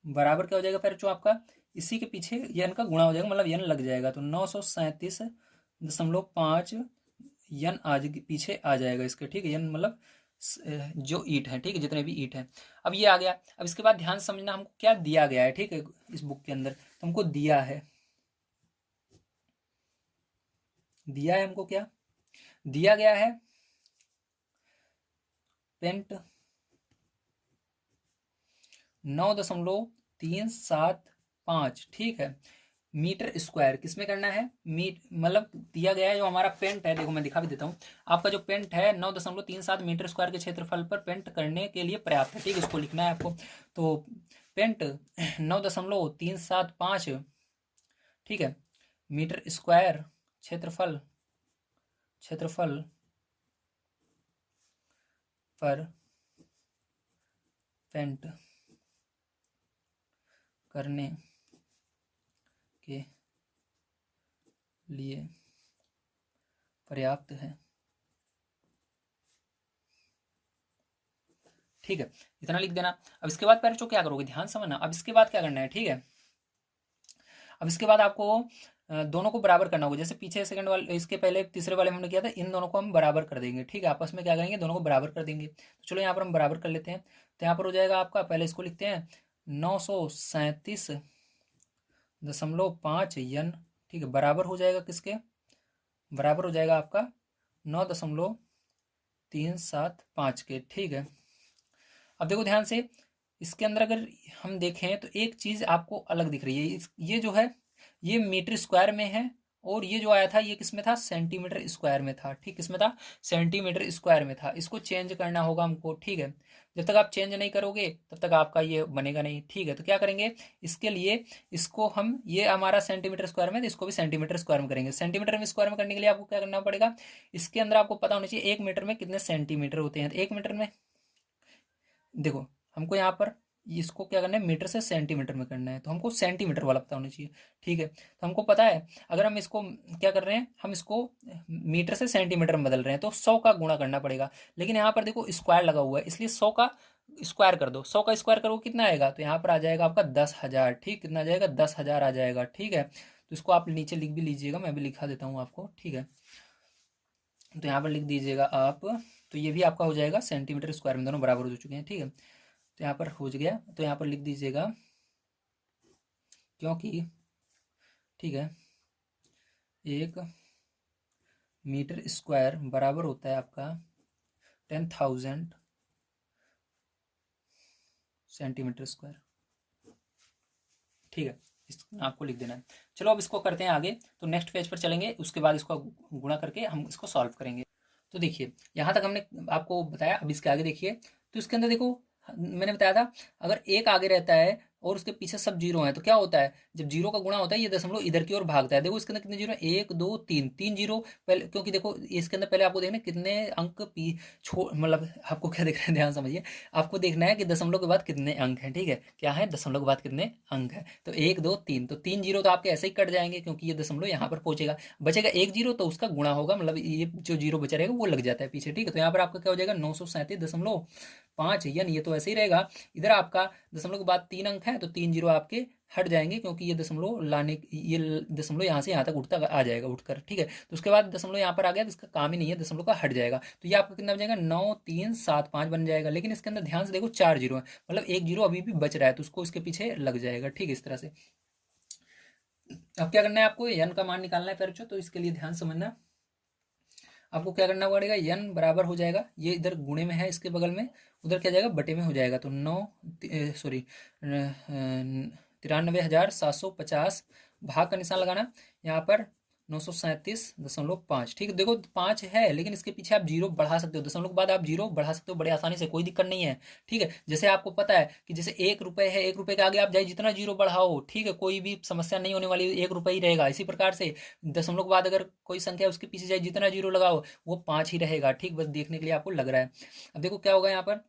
A: बराबर क्या हो जाएगा फिर जो आपका इसी के पीछे यन का गुणा हो जाएगा, मतलब यन लग जाएगा, तो 937.5 यन आज पीछे आ जाएगा इसके। ठीक है, यन मतलब जो ईंट है, ठीक है, जितने भी ईंट है। अब ये आ गया। अब इसके बाद ध्यान से समझना हमको क्या दिया गया है। ठीक है, इस बुक के अंदर तो हमको दिया है हमको क्या दिया गया है, पेंट 9.375, ठीक है, मीटर स्क्वायर किसमें करना है, मतलब दिया गया है जो हमारा पेंट है, देखो मैं दिखा भी देता हूँ। आपका जो पेंट है 9.37 मीटर स्क्वायर के क्षेत्रफल पर पेंट करने के लिए पर्याप्त है। ठीक है, इसको लिखना है आपको। तो पेंट 9.375, ठीक है, मीटर स्क्वायर क्षेत्रफल पर पेंट करने के लिए पर्याप्त है। ठीक है, इतना लिख देना। अब इसके बाद पहले जो क्या करोगे, ध्यान समझना। अब इसके बाद क्या करना है, ठीक है, अब इसके बाद आपको दोनों को बराबर करना होगा। जैसे पीछे सेकंड वाले, इसके पहले तीसरे वाले में हमने किया था, इन दोनों को हम बराबर कर देंगे। ठीक है, आपस में क्या करेंगे, दोनों को बराबर कर देंगे। तो चलो यहाँ पर हम बराबर कर लेते हैं। तो यहाँ पर हो जाएगा आपका, पहले इसको लिखते हैं 937.5 यन। ठीक है, बराबर हो जाएगा किसके, बराबर हो जाएगा आपका 9.375 के। ठीक है, अब देखो ध्यान से, इसके अंदर अगर हम देखें तो एक चीज आपको अलग दिख रही है। ये जो है ये मीटर स्क्वायर में है, और ये जो आया था ये किस में था, सेंटीमीटर स्क्वायर में था। ठीक, किसमें था, सेंटीमीटर स्क्वायर में था। इसको चेंज करना होगा हमको। ठीक है, जब तक आप चेंज नहीं करोगे तब तक आपका ये बनेगा नहीं। ठीक है, तो क्या करेंगे, इसके लिए इसको हम, ये हमारा सेंटीमीटर स्क्वायर में, तो इसको भी सेंटीमीटर स्क्वायर में करेंगे। सेंटीमीटर में स्क्वायर में करने के लिए आपको क्या करना पड़ेगा, इसके अंदर आपको पता होना चाहिए 1 मीटर में कितने सेंटीमीटर होते हैं। तो 1 मीटर में देखो, हमको यहाँ पर इसको क्या करना है, मीटर से सेंटीमीटर में करना है, तो हमको सेंटीमीटर वाला पता होना चाहिए। ठीक है, तो हमको पता है अगर हम इसको क्या कर रहे हैं, हम इसको मीटर से सेंटीमीटर में बदल रहे हैं तो 100 का गुणा करना पड़ेगा। लेकिन यहाँ पर देखो स्क्वायर लगा हुआ है, इसलिए 100 का स्क्वायर कर दो। 100 का स्क्वायर करो कितना आएगा, तो यहाँ पर आ जाएगा आपका 10,000। ठीक, कितना आ जाएगा, 10,000 आ जाएगा। ठीक है, तो इसको आप नीचे लिख भी लीजिएगा, मैं भी लिखा देता हूँ आपको। ठीक है, तो यहाँ पर लिख दीजिएगा आप, तो ये भी आपका हो जाएगा सेंटीमीटर स्क्वायर में, दोनों बराबर हो चुके हैं। ठीक है, तो यहाँ पर हो गया, तो यहाँ पर लिख दीजिएगा क्योंकि, ठीक है, 1 मीटर स्क्वायर बराबर होता है आपका 10,000 सेंटीमीटर स्क्वायर। ठीक है, इस आपको लिख देना है। चलो अब इसको करते हैं आगे, तो नेक्स्ट पेज पर चलेंगे, उसके बाद इसको गुणा करके हम इसको सॉल्व करेंगे। तो देखिए यहाँ तक हमने आपको बताया, अब इसके आगे देखिए, तो इसके अंदर देखो मैंने बताया था, अगर एक आगे रहता है और उसके पीछे सब जीरो है तो क्या होता है, जब जीरो का गुणा होता है ये दशमलव इधर की ओर भागता है। देखो इसके अंदर कितने जीरो है, 1 2 3, 3 जीरो पहले, क्योंकि देखो इसके अंदर पहले आपको देखना कितने अंक मतलब आपको क्या देख रहे हैं, ध्यान समझिए। आपको देखना है कि दशमलव के बाद कितने अंक हैं। ठीक है, क्या है, दशमलव के बाद कितने अंक है, तो 1 2 3, तो 3 जीरो तो आपके ऐसे ही कट जाएंगे क्योंकि ये दशमलव यहाँ पर पहुंचेगा। बचेगा 1 जीरो, तो उसका गुणा होगा, मतलब ये जो जीरो बचा रहेगा वो लग जाता है पीछे। ठीक है, तो यहाँ पर आपका क्या हो जाएगा, 937.5 यान, ये तो ऐसे ही रहेगा। इधर आपका दशमलव के बाद 3 अंक है, तो 3 जीरो आपके हट जाएंगे, क्योंकि ये दशमलव ये दशमलव यहाँ से यहाँ तक उठता आ जाएगा उठकर। ठीक है, तो उसके बाद दशमलव यहाँ पर आ गया तो इसका काम ही नहीं है, दशमलव का हट जाएगा। तो ये आपका कितना बन जाएगा, 9,375 बन जाएगा। लेकिन इसके अंदर ध्यान से देखो 4 जीरो है, मतलब 1 जीरो अभी भी बच रहा है, तो उसको इसके पीछे लग जाएगा। ठीक है, इस तरह से। अब क्या करना है, आपको एन का मान निकालना है फिर तो इसके लिए ध्यान समझना। आपको क्या करना पड़ेगा, यन बराबर हो जाएगा, ये इधर गुणे में है इसके बगल में, उधर क्या जाएगा, बटे में हो जाएगा। तो 93,750 भाग का निशान लगाना, यहाँ पर 937.5। ठीक है, देखो 5 है लेकिन इसके पीछे आप जीरो बढ़ा सकते हो, दशमलव के बाद आप जीरो बढ़ा सकते हो बड़े आसानी से, कोई दिक्कत नहीं है। ठीक है, जैसे आपको पता है कि जैसे 1 रुपये है, 1 रुपये के आगे आप जाए जितना जीरो बढ़ाओ, ठीक है, कोई भी समस्या नहीं होने वाली, 1 रुपये ही रहेगा। इसी प्रकार से दशमलव के बाद अगर कोई संख्या है उसके पीछे जाए जितना जीरो लगाओ वो 5 ही रहेगा। ठीक, बस देखने के लिए आपको लग रहा है। अब देखो क्या होगा यहाँ पर,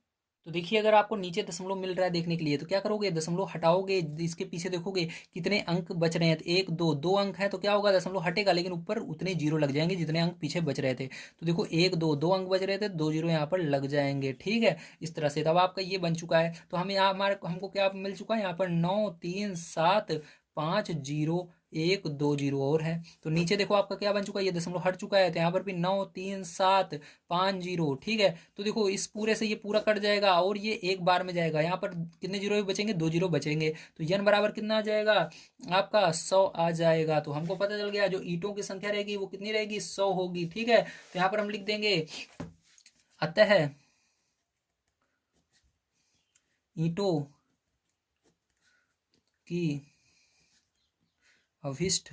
A: तो देखिए अगर आपको नीचे दशमलव मिल रहा है देखने के लिए तो क्या करोगे, दशमलव हटाओगे, इसके पीछे देखोगे कितने अंक बच रहे हैं, तो एक दो दो अंक है तो क्या होगा, दशमलव हटेगा लेकिन ऊपर उतने जीरो लग जाएंगे जितने अंक पीछे बच रहे थे। तो देखो एक दो दो अंक बच रहे थे, दो जीरो यहाँ पर लग जाएंगे। ठीक है, इस तरह से तब आपका ये बन चुका है। तो हमें यहाँ हमारे हमको क्या मिल चुका है यहाँ पर, 9 3 7 5 0 1 2 0 और है। तो नीचे देखो आपका क्या बन चुका है, ये दशमलव हट चुका है, तो यहाँ पर भी 9 3 7 5 0। ठीक है, तो देखो इस पूरे से ये पूरा कट जाएगा और ये एक बार में जाएगा, यहाँ पर कितने जीरो बचेंगे, 2 जीरो बचेंगे। तो यन बराबर कितना आ जाएगा आपका, 100 आ जाएगा। तो हमको पता चल गया जो ईंटों की संख्या रहेगी वो कितनी रहेगी, 100 होगी। ठीक है, तो यहाँ पर हम लिख देंगे अतः ईंटों की अभिष्ट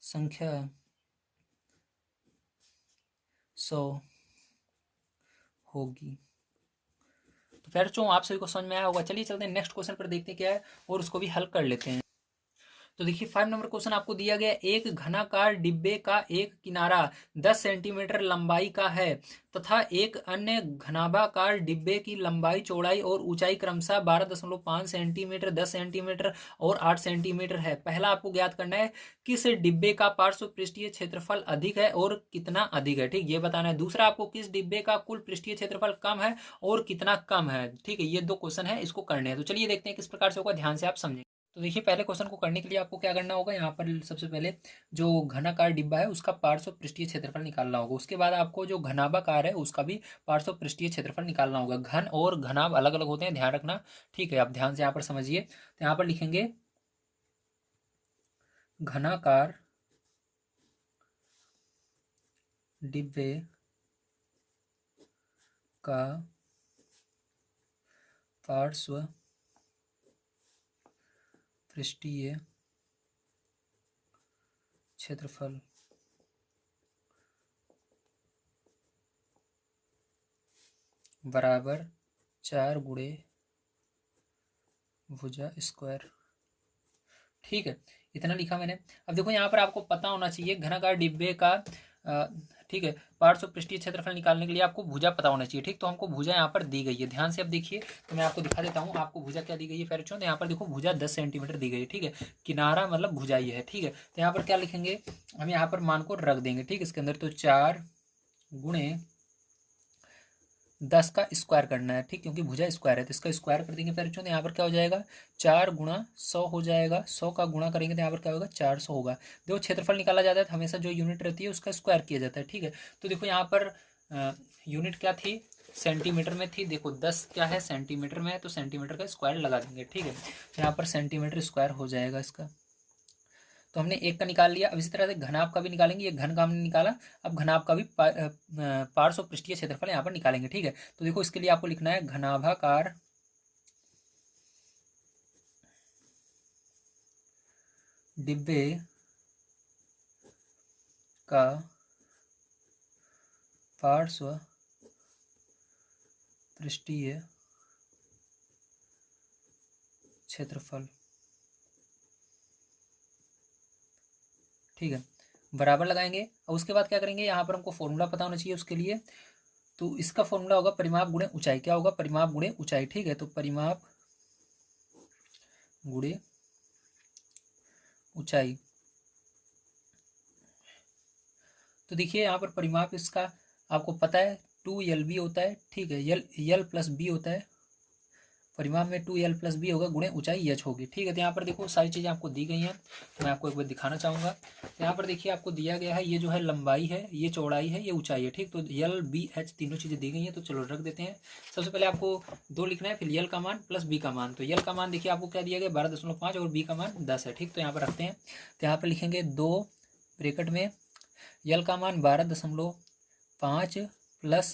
A: संख्या 100 होगी। तो फिर चो आप सभी को समझ में आया होगा। चलिए चलते हैं नेक्स्ट क्वेश्चन पर, देखते हैं क्या है और उसको भी हल कर लेते हैं। तो देखिए 5 नंबर क्वेश्चन आपको दिया गया, एक घनाकार डिब्बे का एक किनारा 10 सेंटीमीटर लंबाई का है तथा एक अन्य घनाभाकार डिब्बे की लंबाई, चौड़ाई और ऊंचाई क्रमशः 12.5 सेंटीमीटर, 10 सेंटीमीटर और 8 सेंटीमीटर है। पहला आपको ज्ञात करना है किस डिब्बे का पार्श्व पृष्ठीय क्षेत्रफल अधिक है और कितना अधिक है। ठीक, ये बताना है। दूसरा आपको किस डिब्बे का कुल पृष्ठीय क्षेत्रफल कम है और कितना कम है। ठीक है, ये दो क्वेश्चन है, इसको करने हैं। तो चलिए देखते हैं किस प्रकार से होगा, ध्यान से आप समझें। तो देखिए पहले क्वेश्चन को करने के लिए आपको क्या करना होगा, यहाँ पर सबसे पहले जो घनाकार डिब्बा है उसका पार्श्व पृष्ठीय क्षेत्रफल निकालना होगा। उसके बाद आपको जो घनाभाकार है उसका भी पार्श्व पृष्ठीय क्षेत्रफल निकालना होगा। घन और घनाभ अलग अलग होते हैं, ध्यान रखना। ठीक है, आप ध्यान से यहाँ पर समझिए। तो यहाँ पर लिखेंगे घनाकार डिब्बे का पार्श्व पृष्ठीय क्षेत्रफल बराबर 4 गुणे भुजा स्क्वायर। ठीक है, इतना लिखा मैंने। अब देखो यहाँ पर आपको पता होना चाहिए घनाकार डिब्बे का ठीक है, पार्श्व पृष्ठीय क्षेत्रफल निकालने के लिए आपको भुजा पता होना चाहिए। ठीक, तो हमको भुजा यहाँ पर दी गई है, ध्यान से अब देखिए। तो मैं आपको दिखा देता हूँ आपको भुजा क्या दी गई है। फिर तो यहाँ पर देखो भुजा 10 सेंटीमीटर दी गई है। ठीक है, किनारा मतलब भुजाई है। ठीक है, तो यहाँ पर क्या लिखेंगे, हम यहाँ पर मान को रख देंगे। ठीक, इसके अंदर तो 4 गुणे 10 का स्क्वायर करना है। ठीक, क्योंकि भुजा स्क्वायर है तो इसका स्क्वायर कर देंगे। फिर तो यहाँ पर क्या हो जाएगा, 4 गुणा 100 हो जाएगा। 100 का गुणा करेंगे तो यहाँ पर क्या होगा, 400 होगा। देखो क्षेत्रफल निकाला जाता है तो हमेशा जो यूनिट रहती है उसका स्क्वायर किया जाता है। ठीक है, तो देखो यहाँ पर यूनिट क्या थी, सेंटीमीटर में थी। देखो 10 क्या है, सेंटीमीटर में है, तो सेंटीमीटर का स्क्वायर लगा देंगे। ठीक है, यहाँ पर सेंटीमीटर स्क्वायर हो जाएगा इसका। तो हमने एक का निकाल लिया। अब इसी तरह से घनाभ का भी निकालेंगे, ये घन का हमने निकाला। अब घनाभ का भी पार्श्व पृष्ठीय क्षेत्रफल यहाँ पर निकालेंगे। ठीक है, तो देखो इसके लिए आपको लिखना है घनाभाकार डिब्बे का पार्श्व पृष्ठीय क्षेत्रफल। ठीक है, बराबर लगाएंगे। और उसके बाद क्या करेंगे, यहाँ पर हमको फॉर्मूला पता होना चाहिए उसके लिए। तो इसका फॉर्मूला होगा परिमाप गुणे ऊंचाई। क्या होगा, परिमाप गुणे ऊंचाई। ठीक है, तो परिमाप गुणे ऊंचाई। तो देखिए यहाँ पर परिमाप इसका आपको पता है 2LB होता है। ठीक है, यल प्लस बी होता है, परिमाप में 2L प्लस बी होगा, गुणे ऊंचाई H होगी। ठीक है, तो यहाँ पर देखो सारी चीज़ें आपको दी गई हैं, तो मैं आपको एक बार दिखाना चाहूँगा। तो यहाँ पर देखिए आपको दिया गया है, ये जो है लंबाई है, ये चौड़ाई है, ये ऊंचाई है। ठीक, तो LBH तीनों चीज़ें दी गई हैं, तो चलो रख देते हैं। सबसे पहले आपको 2 लिखना है, फिर यल का मान प्लस बी का मान। तो यल का मान देखिए आपको क्या दिया गया, 12.5 और बी का मान 10 है। ठीक, तो यहाँ पर रखते हैं। तो यहाँ पर लिखेंगे 2 ब्रेकेट में यल का मान 12.5 प्लस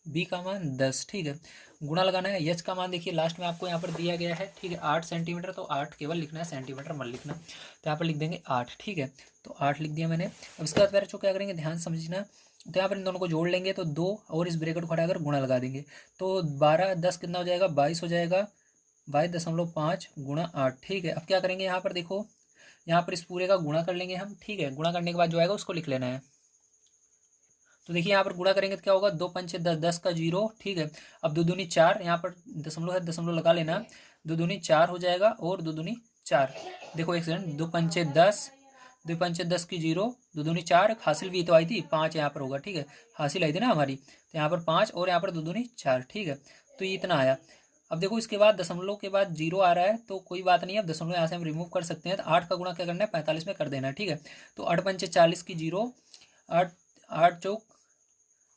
A: बी का मान 10, ठीक है, गुणा लगाना है। एच का मान देखिए लास्ट में आपको यहाँ पर दिया गया है, ठीक है, 8 सेंटीमीटर, तो 8 केवल लिखना है, सेंटीमीटर मत लिखना। तो यहाँ पर लिख देंगे 8, ठीक है, तो 8 लिख दिया मैंने। अब इसके बाद फिर क्या करेंगे, ध्यान समझना। तो यहाँ पर इन दोनों को जोड़ लेंगे, तो 2 और इस ब्रैकेट को हटाकर गुणा लगा देंगे। तो 12 10 कितना हो जाएगा, 22 हो जाएगा, 22.5 गुणा 8, ठीक है। अब क्या करेंगे, यहाँ पर देखो, यहाँ पर इस पूरे का गुणा कर लेंगे हम, ठीक है, गुणा करने के बाद जो आएगा उसको लिख लेना है। तो देखिए यहाँ पर गुणा करेंगे तो क्या होगा, 2 पंचे 10, 10 का 0, ठीक है। अब 2 दूनी 4, यहाँ पर दशमलव है, दशमलव लगा लेना, 2 दूनी 4 हो जाएगा और 2 दूनी 4। देखो एक सेकंड, 2 पंचे 10, 2 पंचे 10 की 0, 2 दूनी 4, हासिल भी तो आई थी 5 यहाँ पर होगा, ठीक है, हासिल आई थी ना हमारी, तो यहाँ पर 5 और यहाँ पर 2 दूनी 4, ठीक है, तो ये इतना आया। अब देखो इसके बाद दशमलव के बाद 0 आ रहा है, तो कोई बात नहीं है, अब दशमलव यहाँ से हम रिमूव कर सकते हैं। तो 8 का गुणा क्या करना है, 45 में कर देना है, ठीक है। तो 8 पंचे 40 की 0, 8 8 चौक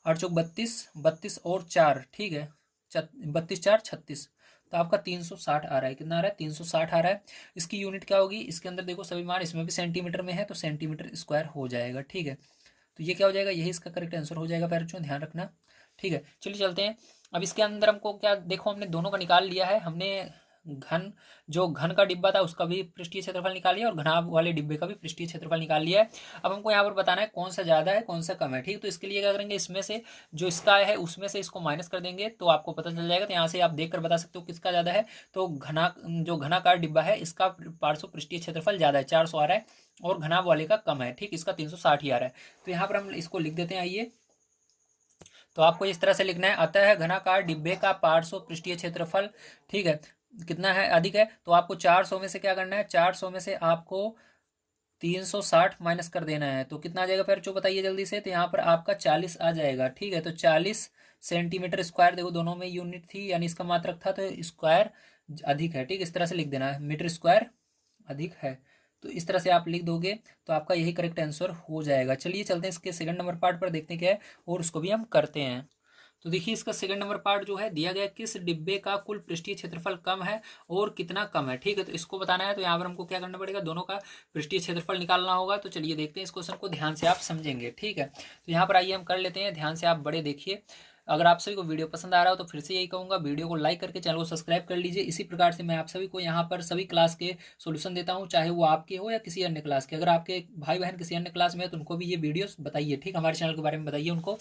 A: 8 चौक 32, 32 और 4, ठीक है, 32 4 36, तो आपका 360 आ रहा है। कितना आ रहा है, 360 आ रहा है। इसकी यूनिट क्या होगी, इसके अंदर देखो सभी मान इसमें भी सेंटीमीटर में है, तो सेंटीमीटर स्क्वायर हो जाएगा, ठीक है। तो ये क्या हो जाएगा, यही इसका करेक्ट आंसर हो जाएगा बच्चों, ध्यान रखना, ठीक है। चलिए चलते हैं। अब इसके अंदर हमको क्या, देखो हमने दोनों का निकाल लिया है, हमने घन, जो घन का डिब्बा था उसका भी पृष्ठीय क्षेत्रफल निकाल लिया और घनाभ वाले डिब्बे का भी पृष्ठीय क्षेत्रफल निकाल लिया है। अब हमको यहाँ पर बताना है कौन सा ज़्यादा है कौन सा कम है, ठीक। तो इसके लिए क्या करेंगे, इसमें से जो इसका है उसमें से इसको माइनस कर देंगे तो आपको पता चल जाएगा। तो यहाँ से आप देख कर बता सकते हो किसका ज़्यादा है। तो जो घनाकार डिब्बा है इसका पार्श्व पृष्ठीय क्षेत्रफल ज़्यादा है, 400 आ रहा है, और घनाभ वाले का कम है, ठीक, इसका 360 ही आ रहा है। तो यहाँ पर हम इसको लिख देते हैं, आइए। तो आपको इस तरह से लिखना है, अतः घनाकार डिब्बे का पार्श्व पृष्ठीय क्षेत्रफल, ठीक है, कितना है, अधिक है। तो आपको 400 में से क्या करना है, 400 में से आपको 360 माइनस कर देना है। तो कितना आ जाएगा फिर, जो बताइए जल्दी से। तो यहाँ पर आपका 40 आ जाएगा, ठीक है। तो 40 सेंटीमीटर स्क्वायर, देखो दोनों में यूनिट थी यानी इसका मात्रक था, तो स्क्वायर अधिक है, ठीक, इस तरह से लिख देना है, मीटर स्क्वायर अधिक है। तो इस तरह से आप लिख दोगे तो आपका यही करेक्ट आंसर हो जाएगा। चलिए चलते हैं इसके सेकंड नंबर पार्ट पर, देखते हैं क्या है और उसको भी हम करते हैं। तो देखिए इसका सेकंड नंबर पार्ट जो है दिया गया, किस डिब्बे का कुल पृष्ठीय क्षेत्रफल कम है और कितना कम है, ठीक है। तो इसको बताना है, तो यहाँ पर हमको क्या करना पड़ेगा, दोनों का पृष्ठीय क्षेत्रफल निकालना होगा। तो चलिए देखते हैं इस क्वेश्चन को, ध्यान से आप समझेंगे, ठीक है। तो यहाँ पर आइए हम कर लेते हैं, ध्यान से आप बड़े देखिए। अगर आप सभी को वीडियो पसंद आ रहा हो तो फिर से यही कहूँगा, वीडियो को लाइक करके चैनल को सब्सक्राइब कर लीजिए। इसी प्रकार से मैं आप सभी को यहाँ पर सभी क्लास के सॉल्यूशन देता हूँ, चाहे वो आपके हो या किसी अन्य क्लास के। अगर आपके भाई बहन किसी अन्य क्लास में है तो उनको भी ये वीडियोस बताइए, ठीक, हमारे चैनल के बारे में बताइए उनको,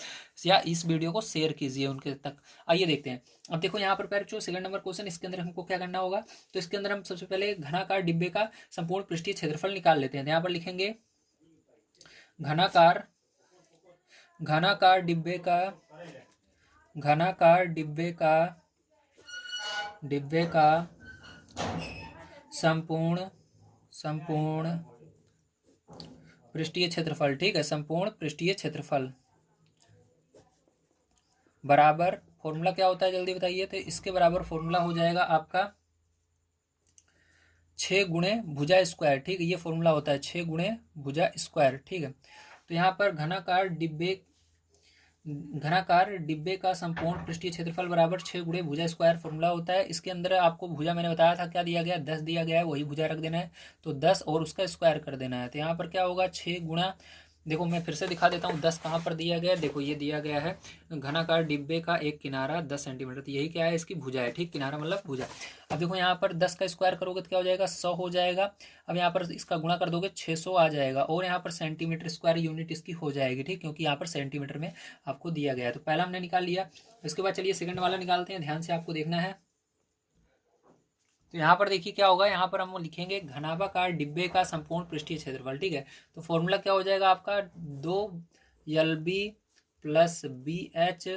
A: या इस वीडियो को शेयर कीजिए उनके तक। आइए देखते हैं। अब देखो यहाँ पर जो सेकंड नंबर क्वेश्चन, इसके अंदर हमको क्या करना होगा। तो इसके अंदर हम सबसे पहले घनाकार डिब्बे का संपूर्ण पृष्ठीय क्षेत्रफल निकाल लेते हैं। यहाँ पर लिखेंगे घनाकार घनाकार डिब्बे का घनाकार डिब्बे का संपूर्ण पृष्ठीय क्षेत्रफल, ठीक है, संपूर्ण पृष्ठीय क्षेत्रफल बराबर, फॉर्मूला क्या होता है जल्दी बताइए। तो इसके बराबर फॉर्मूला हो जाएगा आपका 6 गुणे भुजा स्क्वायर, ठीक है, ये फॉर्मूला होता है 6 गुणे भुजा स्क्वायर, ठीक है। तो यहाँ पर घनाकार डिब्बे का संपूर्ण पृष्ठीय क्षेत्रफल बराबर 6 गुणे भुजा स्क्वायर फॉर्मूला होता है। इसके अंदर आपको भुजा मैंने बताया था क्या दिया गया, 10 दिया गया है, वही भुजा रख देना है। तो 10 और उसका स्क्वायर कर देना है। तो यहाँ पर क्या होगा, 6 गुणा, देखो मैं फिर से दिखा देता हूँ 10 कहाँ पर दिया गया है। देखो ये दिया गया है घनाकार डिब्बे का एक किनारा 10 सेंटीमीटर, तो यही क्या है, इसकी भुजा है, ठीक, किनारा मतलब भुजा। अब देखो यहाँ पर 10 का स्क्वायर करोगे तो क्या हो जाएगा, 100 हो जाएगा। अब यहाँ पर इसका गुणा कर दोगे 600 आ जाएगा, और यहाँ पर सेंटीमीटर स्क्वायर यूनिट इसकी हो जाएगी, ठीक, क्योंकि यहाँ पर सेंटीमीटर में आपको दिया गया है। तो पहला हमने निकाल लिया। इसके बाद चलिए सेकंड वाला निकालते हैं, ध्यान से आपको देखना है। तो यहाँ पर देखिए क्या होगा, यहाँ पर हम लिखेंगे घनाभाकार डिब्बे का संपूर्ण पृष्ठीय क्षेत्रफल, ठीक है। तो फॉर्मूला क्या हो जाएगा आपका, 2LB plus BH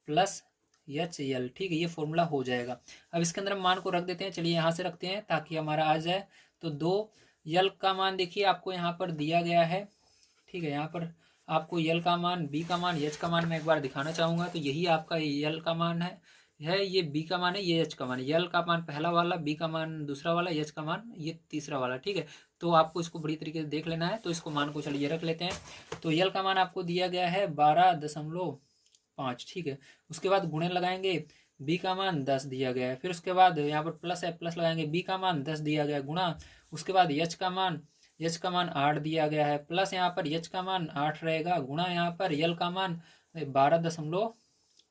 A: plus HL, ठीक है, ये फॉर्मूला हो जाएगा। अब इसके अंदर हम मान को रख देते हैं, चलिए यहाँ से रखते हैं ताकि हमारा आ जाए। तो 2L का मान देखिए आपको यहाँ पर दिया गया है, ठीक है। यहाँ पर आपको L का मान, B का मान, H का मान मैं एक बार दिखाना चाहूँगा। तो यही आपका L का मान है, ये B का मान है, ये H का मान, L का मान पहला वाला, B का मान दूसरा वाला, H का मान ये तीसरा वाला, ठीक है। तो आपको इसको बड़ी तरीके से देख लेना है। तो इसको मान को चलिए रख लेते हैं। तो L का मान आपको दिया गया है 12.5, ठीक है। उसके बाद गुणे लगाएंगे, B का मान 10 दिया गया है, फिर उसके बाद यहाँ पर प्लस है, प्लस लगाएंगे, B का मान 10 दिया गया है, गुणा, उसके बाद H का मान 8 दिया गया है, प्लस यहाँ पर H का मान 8 रहेगा, गुणा यहाँ पर L का मान 12.5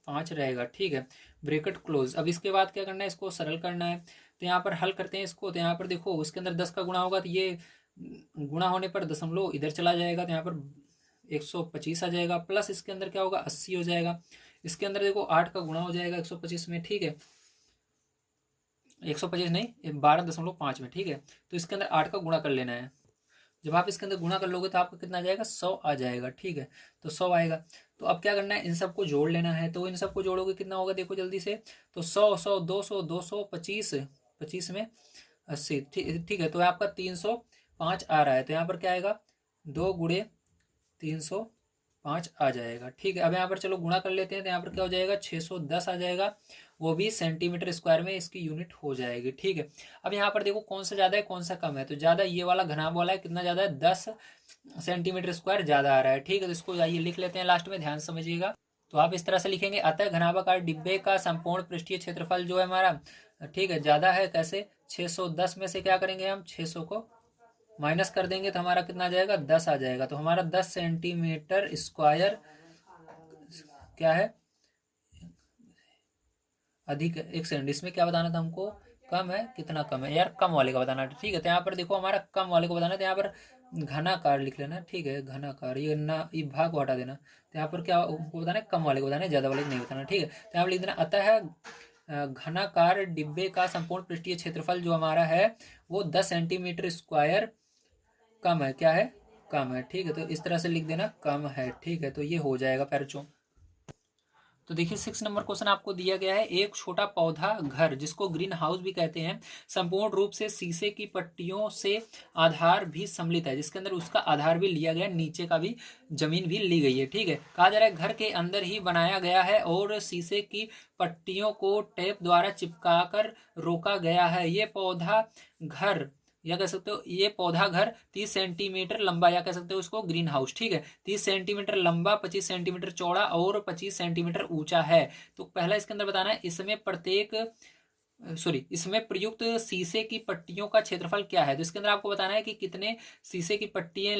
A: 5 रहेगा, ठीक है, ब्रैकेट क्लोज। अब इसके बाद क्या करना है, इसको सरल करना है। तो यहाँ पर हल करते हैं इसको। तो यहाँ पर देखो उसके अंदर 10 का गुणा होगा तो ये गुणा होने पर दशमलव इधर चला जाएगा, तो यहाँ पर 125 आ जाएगा, प्लस इसके अंदर क्या होगा 80 हो जाएगा। इसके अंदर देखो 8 का गुणा हो जाएगा 125 में, ठीक है, 125 नहीं 12.5 में, ठीक है। तो इसके अंदर 8 का गुणा कर लेना है। जब आप इसके अंदर गुणा कर लोगे तो आपका कितना आ जाएगा, 100 आ जाएगा, ठीक है। तो 100 आएगा। तो अब क्या करना है, इन सबको जोड़ लेना है। तो इन सबको जोड़ोगे कितना होगा, देखो जल्दी से। तो 100 100 200 200 25 25 में 80, ठीक है। तो आपका 305 आ रहा है। तो यहाँ पर क्या आएगा, 2 × 305 आ जाएगा, ठीक है। अब यहाँ पर चलो गुणा कर लेते हैं। तो यहाँ पर क्या हो जाएगा, 610 आ जाएगा, वो भी सेंटीमीटर स्क्वायर में इसकी यूनिट हो जाएगी, ठीक है। अब यहाँ पर देखो कौन सा ज़्यादा है कौन सा कम है। तो ज़्यादा ये वाला घनाभ वाला है, कितना ज़्यादा है, 10 सेंटीमीटर स्क्वायर ज़्यादा आ रहा है, ठीक है। तो इसको आइए लिख लेते हैं लास्ट में, ध्यान समझिएगा। तो आप इस तरह से लिखेंगे, अतः घनाभाकार डिब्बे का संपूर्ण पृष्ठीय क्षेत्रफल जो है हमारा, ठीक है, ज़्यादा है। कैसे, 610 में से क्या करेंगे हम, 600 को माइनस कर देंगे तो हमारा कितना आ जाएगा, 10 आ जाएगा। तो हमारा 10 सेंटीमीटर स्क्वायर क्या है, अधिक। एक सेकंड, इसमें क्या बताना था हमको, कम है, कितना कम है यार, कम वाले का बताना है, ठीक है। तो यहाँ पर देखो हमारा कम वाले को बताना है। तो यहाँ पर घनाकार लिख लेना, ठीक है, घनाकार, ये ना ये भाग को हटा देना। तो यहाँ पर क्या उनको बताना है, कम वाले को बताना है, ज्यादा वाले को नहीं बताना, ठीक है। तो यहाँ पर लिख देना, अतः घनाकार डिब्बे का संपूर्ण पृष्ठीय क्षेत्रफल जो हमारा है वो 10 सेंटीमीटर स्क्वायर कम है, क्या है, कम है, ठीक है। तो इस तरह से लिख देना, कम है, ठीक है। तो ये हो जाएगा पैरचो। तो देखिए 6 नंबर क्वेश्चन आपको दिया गया है, एक छोटा पौधा घर जिसको ग्रीन हाउस भी कहते हैं, संपूर्ण रूप से शीशे की पट्टियों से आधार भी सम्मिलित है, जिसके अंदर उसका आधार भी लिया गया, नीचे का भी जमीन भी ली गई है, ठीक है। कहा जा रहा है घर के अंदर ही बनाया गया है और शीशे की पट्टियों को टेप द्वारा चिपकाकर रोका गया है। ये पौधा घर, या कह सकते हो ये पौधा घर 30 सेंटीमीटर लंबा, या कह सकते हो उसको ग्रीन हाउस, ठीक है, 30 सेंटीमीटर लंबा, 25 सेंटीमीटर चौड़ा और 25 सेंटीमीटर ऊंचा है। तो पहला इसके अंदर बताना है, इसमें प्रयुक्त शीशे की पट्टियों का क्षेत्रफल क्या है। तो इसके अंदर आपको बताना है कि कितने शीशे की पट्टियां,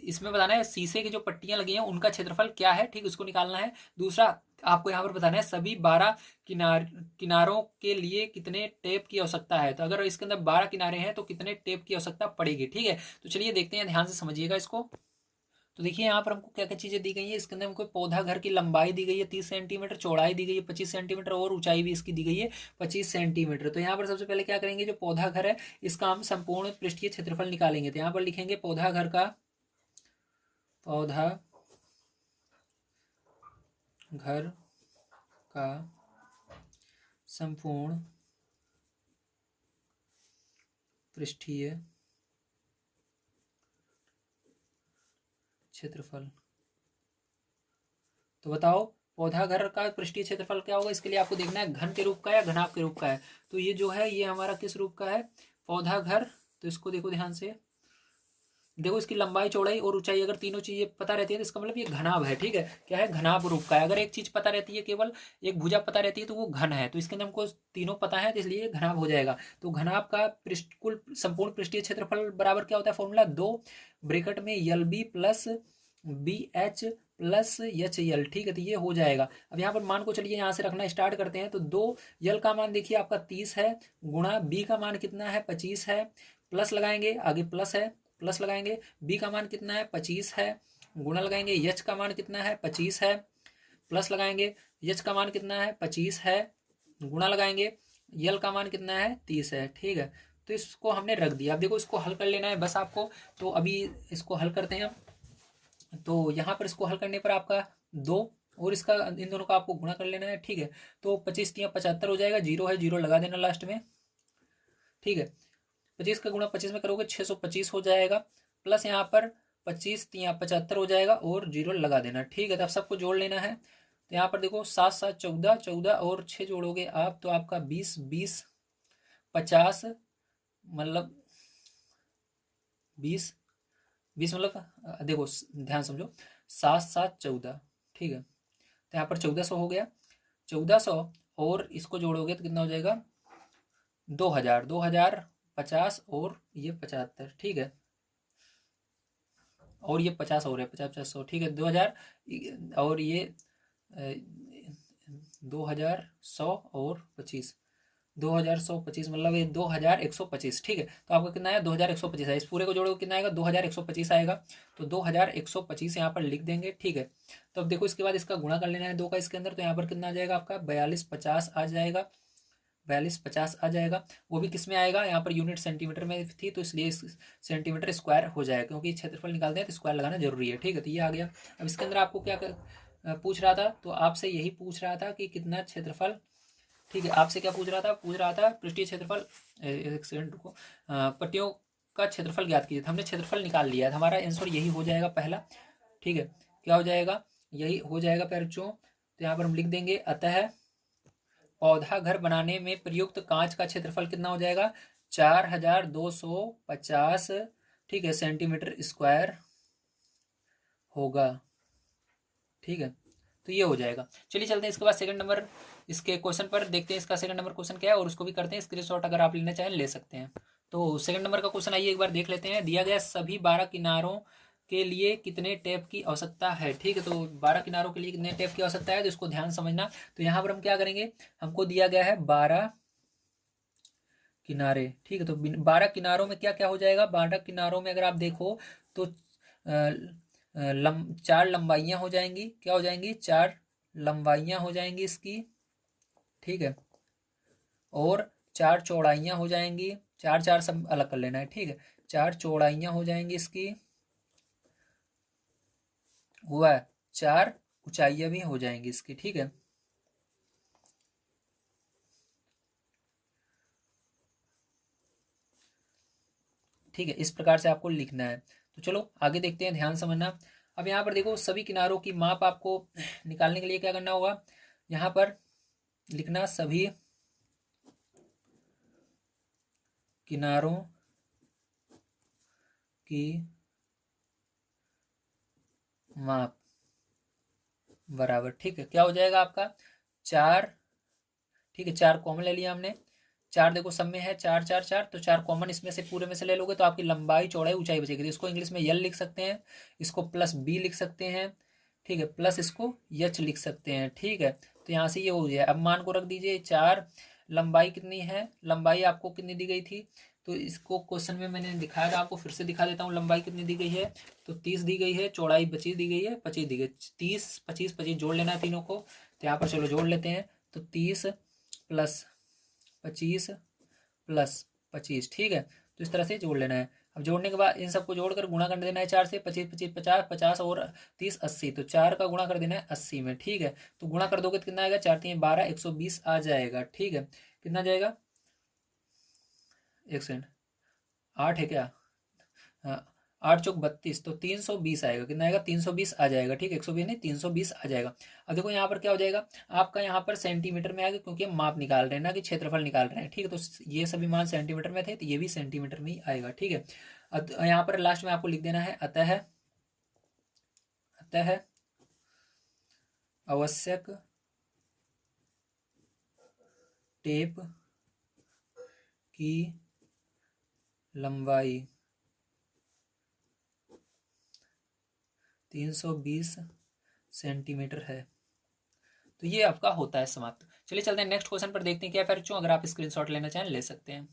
A: इसमें बताना है शीशे की जो पट्टियां लगी हैं उनका क्षेत्रफल क्या है, ठीक, उसको निकालना है। दूसरा आपको यहाँ पर बताना है सभी 12 किनारों के लिए कितने टेप की आवश्यकता है। तो अगर इसके अंदर 12 किनारे हैं तो कितने टेप की आवश्यकता पड़ेगी, ठीक है। तो चलिए देखते हैं, ध्यान से समझिएगा इसको। तो देखिए यहाँ पर हमको क्या क्या चीजें दी गई है। इसके अंदर हमको पौधा घर की लंबाई दी गई है 30 सेंटीमीटर, चौड़ाई दी गई है 25 सेंटीमीटर और ऊंचाई भी इसकी दी गई है 25 सेंटीमीटर। तो यहाँ पर सबसे पहले क्या करेंगे, जो पौधा घर है इसका हम संपूर्ण पृष्ठीय क्षेत्रफल निकालेंगे। तो यहाँ पर लिखेंगे पौधा घर का संपूर्ण पृष्ठीय क्षेत्रफल। तो बताओ पौधा घर का पृष्ठीय क्षेत्रफल क्या होगा। इसके लिए आपको देखना है घन के रूप का या घनाभ के रूप का है। तो ये जो है ये हमारा किस रूप का है, पौधा घर। तो इसको देखो ध्यान से, देखो इसकी लंबाई चौड़ाई और ऊंचाई अगर तीनों चीजें पता रहती है तो इसका मतलब ये घनाभ है, ठीक है। क्या है, घनाभ रूप का है। अगर एक चीज पता रहती है, केवल एक भुजा पता रहती है तो वो घन है। तो इसके अंदर हमको तीनों पता है तो इसलिए घनाभ हो जाएगा। तो घनाभ का कुल संपूर्ण पृष्ठीय क्षेत्रफल बराबर क्या होता है, फॉर्मूला 2 ब्रैकेट में LB plus BH plus HL, ठीक है। तो ये हो जाएगा। अब यहाँ पर मान को चलिए यहाँ से रखना स्टार्ट करते हैं। तो 2L का मान देखिए आपका 30 है, गुणा B का मान कितना है 25 है, प्लस लगाएंगे, आगे प्लस है, प्लस लगाएंगे, B का मान कितना है 25 है, गुणा लगाएंगे, H का मान कितना है 25 है, प्लस लगाएंगे, H का मान कितना है 25 है, गुणा लगाएंगे, L का मान कितना है 30 है, ठीक है। तो इसको हमने रख दिया। अब देखो इसको हल कर लेना है बस आपको। तो अभी इसको हल करते हैं। तो यहाँ पर इसको हल करने पर आपका 2 और इसका इन दोनों का आपको गुणा कर लेना है, ठीक है। तो 25 × 75 हो जाएगा, 0 है 0 लगा देना लास्ट में, ठीक है। 25 का गुणा 25 में करोगे 625 हो जाएगा, प्लस यहाँ पर 25 × 75 हो जाएगा और 0 लगा देना, ठीक है। तो अब सबको जोड़ लेना है। तो यहाँ पर देखो 7 7 14 14 और 6 जोड़ोगे आप तो आपका 20 20 50 मतलब 20 20 मतलब देखो ध्यान समझो, 7 7 14, ठीक है। तो यहाँ पर 1400 हो गया, 1400 और इसको जोड़ोगे तो कितना हो जाएगा 2000 2050 और ये 75, ठीक है। और ये 50 हो रहा है, 50 50 100, ठीक है। 2000 और ये 2100 और 25, 2125 मतलब ये 2125, ठीक है। तो आपका कितना है 2125 है, इस पूरे को जोड़ोगे कितना आएगा 2125 आएगा। तो 2125 यहाँ पर लिख देंगे, ठीक है। तो अब देखो इसके बाद इसका गुणा कर लेना है दो का इसके अंदर, तो यहाँ पर कितना आ जाएगा आपका 4250 आ जाएगा, 4250 आ जाएगा। वो भी किस में आएगा, यहाँ पर यूनिट सेंटीमीटर में थी तो इसलिए सेंटीमीटर स्क्वायर हो जाएगा, क्योंकि क्षेत्रफल निकालते हैं तो स्क्वायर लगाना जरूरी है, ठीक है। तो ये आ गया। अब इसके अंदर आपको क्या पूछ रहा था, तो आपसे यही पूछ रहा था कि कितना क्षेत्रफल, ठीक है। आपसे क्या पूछ रहा था पृष्ठीय क्षेत्रफल, एक सेकंड रुको, पट्टियों का क्षेत्रफल ज्ञात कीजिए। हमने क्षेत्रफल निकाल लिया है, हमारा आंसर यही हो जाएगा पहला, ठीक है। क्या हो जाएगा, यही हो जाएगा बच्चों। तो यहाँ पर हम लिख देंगे, अतः पौधा घर बनाने में प्रयुक्त कांच का क्षेत्रफल कितना हो जाएगा 4250, ठीक है, सेंटीमीटर स्क्वायर होगा, ठीक है। तो ये हो जाएगा। चलिए चलते हैं इसके बाद सेकंड नंबर इसके क्वेश्चन पर, देखते हैं इसका सेकंड नंबर क्वेश्चन क्या है और उसको भी करते हैं स्क्रीनशॉट, अगर आप लेना चाहें ले सकते हैं। तो सेकंड नंबर का क्वेश्चन आइए एक बार देख लेते हैं। दिया गया सभी 12 किनारों के लिए कितने टेप की आवश्यकता है, ठीक है। तो 12 किनारों के लिए कितने टेप की आवश्यकता है, तो इसको ध्यान समझना। तो यहाँ पर हम क्या करेंगे, हमको दिया गया है 12 किनारे, ठीक है। तो 12 किनारों में क्या क्या हो जाएगा, 12 किनारों में अगर आप देखो तो चार लंबाइयां हो जाएंगी, क्या हो जाएंगी, चार लंबाइयां हो जाएंगी इसकी, ठीक है। और चार चौड़ाइयां हो जाएंगी, चार चार सब अलग कर लेना है, ठीक है। चार चौड़ाइयां हो जाएंगी इसकी, वह चार ऊंचाइयां भी हो जाएंगी इसकी, ठीक है। ठीक है, इस प्रकार से आपको लिखना है। तो चलो आगे देखते हैं, ध्यान समझना। अब यहाँ पर देखो सभी किनारों की माप आपको निकालने के लिए क्या करना होगा, यहाँ पर लिखना सभी किनारों की माप बराबर, ठीक है, क्या हो जाएगा आपका चार, ठीक है। चार कॉमन ले लिया हमने, चार देखो सब में है चार चार चार, तो चार कॉमन इसमें से पूरे में से ले लोगे तो आपकी लंबाई चौड़ाई ऊंचाई बचेगी। तो इसको इंग्लिश में यल लिख सकते हैं, इसको प्लस बी लिख सकते हैं, ठीक है, प्लस इसको यच लिख सकते हैं, ठीक है। तो यहाँ से ये हो गया। अब मान को रख दीजिए, चार लंबाई कितनी है, लंबाई आपको कितनी दी गई थी, तो इसको क्वेश्चन में मैंने दिखाया था, आपको फिर से दिखा देता हूँ। लंबाई कितनी दी गई है, तो 30 दी गई है, चौड़ाई 25 दी गई है, 25 दी गई, 30 25 25 जोड़ लेना है तीनों को। तो यहाँ पर चलो जोड़ लेते हैं, तो 30 प्लस 25 प्लस 25, ठीक है। तो इस तरह से जोड़ लेना है। अब जोड़ने के बाद इन सबको जोड़कर गुणा कर देना है चार से, 25 25 50, 50 और 30 80, तो चार का गुणा कर देना है 80 में, ठीक है। तो गुणा कर दोगे तो कितना आएगा, चार तीन 12, 120 आ जाएगा, ठीक है। कितना जाएगा, एक सेकंड, आठ है क्या, हाँ, आठ चौक 32, तो 320 आएगा, कितना आएगा 320 आ जाएगा, ठीक है। 120 नहीं 320 आ जाएगा। अब देखो यहाँ पर क्या हो जाएगा आपका, यहाँ पर सेंटीमीटर में आएगा, क्योंकि हम माप निकाल रहे हैं ना कि क्षेत्रफल निकाल रहे हैं, ठीक है। तो ये सभी मान सेंटीमीटर में थे, तो ये भी सेंटीमीटर में ही आएगा, ठीक है। यहाँ पर लास्ट में आपको लिख देना है, अतः अतः आवश्यक टेप की लंबाई 320 सेंटीमीटर है। तो ये आपका होता है समाप्त। चलिए चलते हैं नेक्स्ट क्वेश्चन पर, देखते हैं क्या बच्चों, अगर आप स्क्रीनशॉट लेना चाहें ले सकते हैं।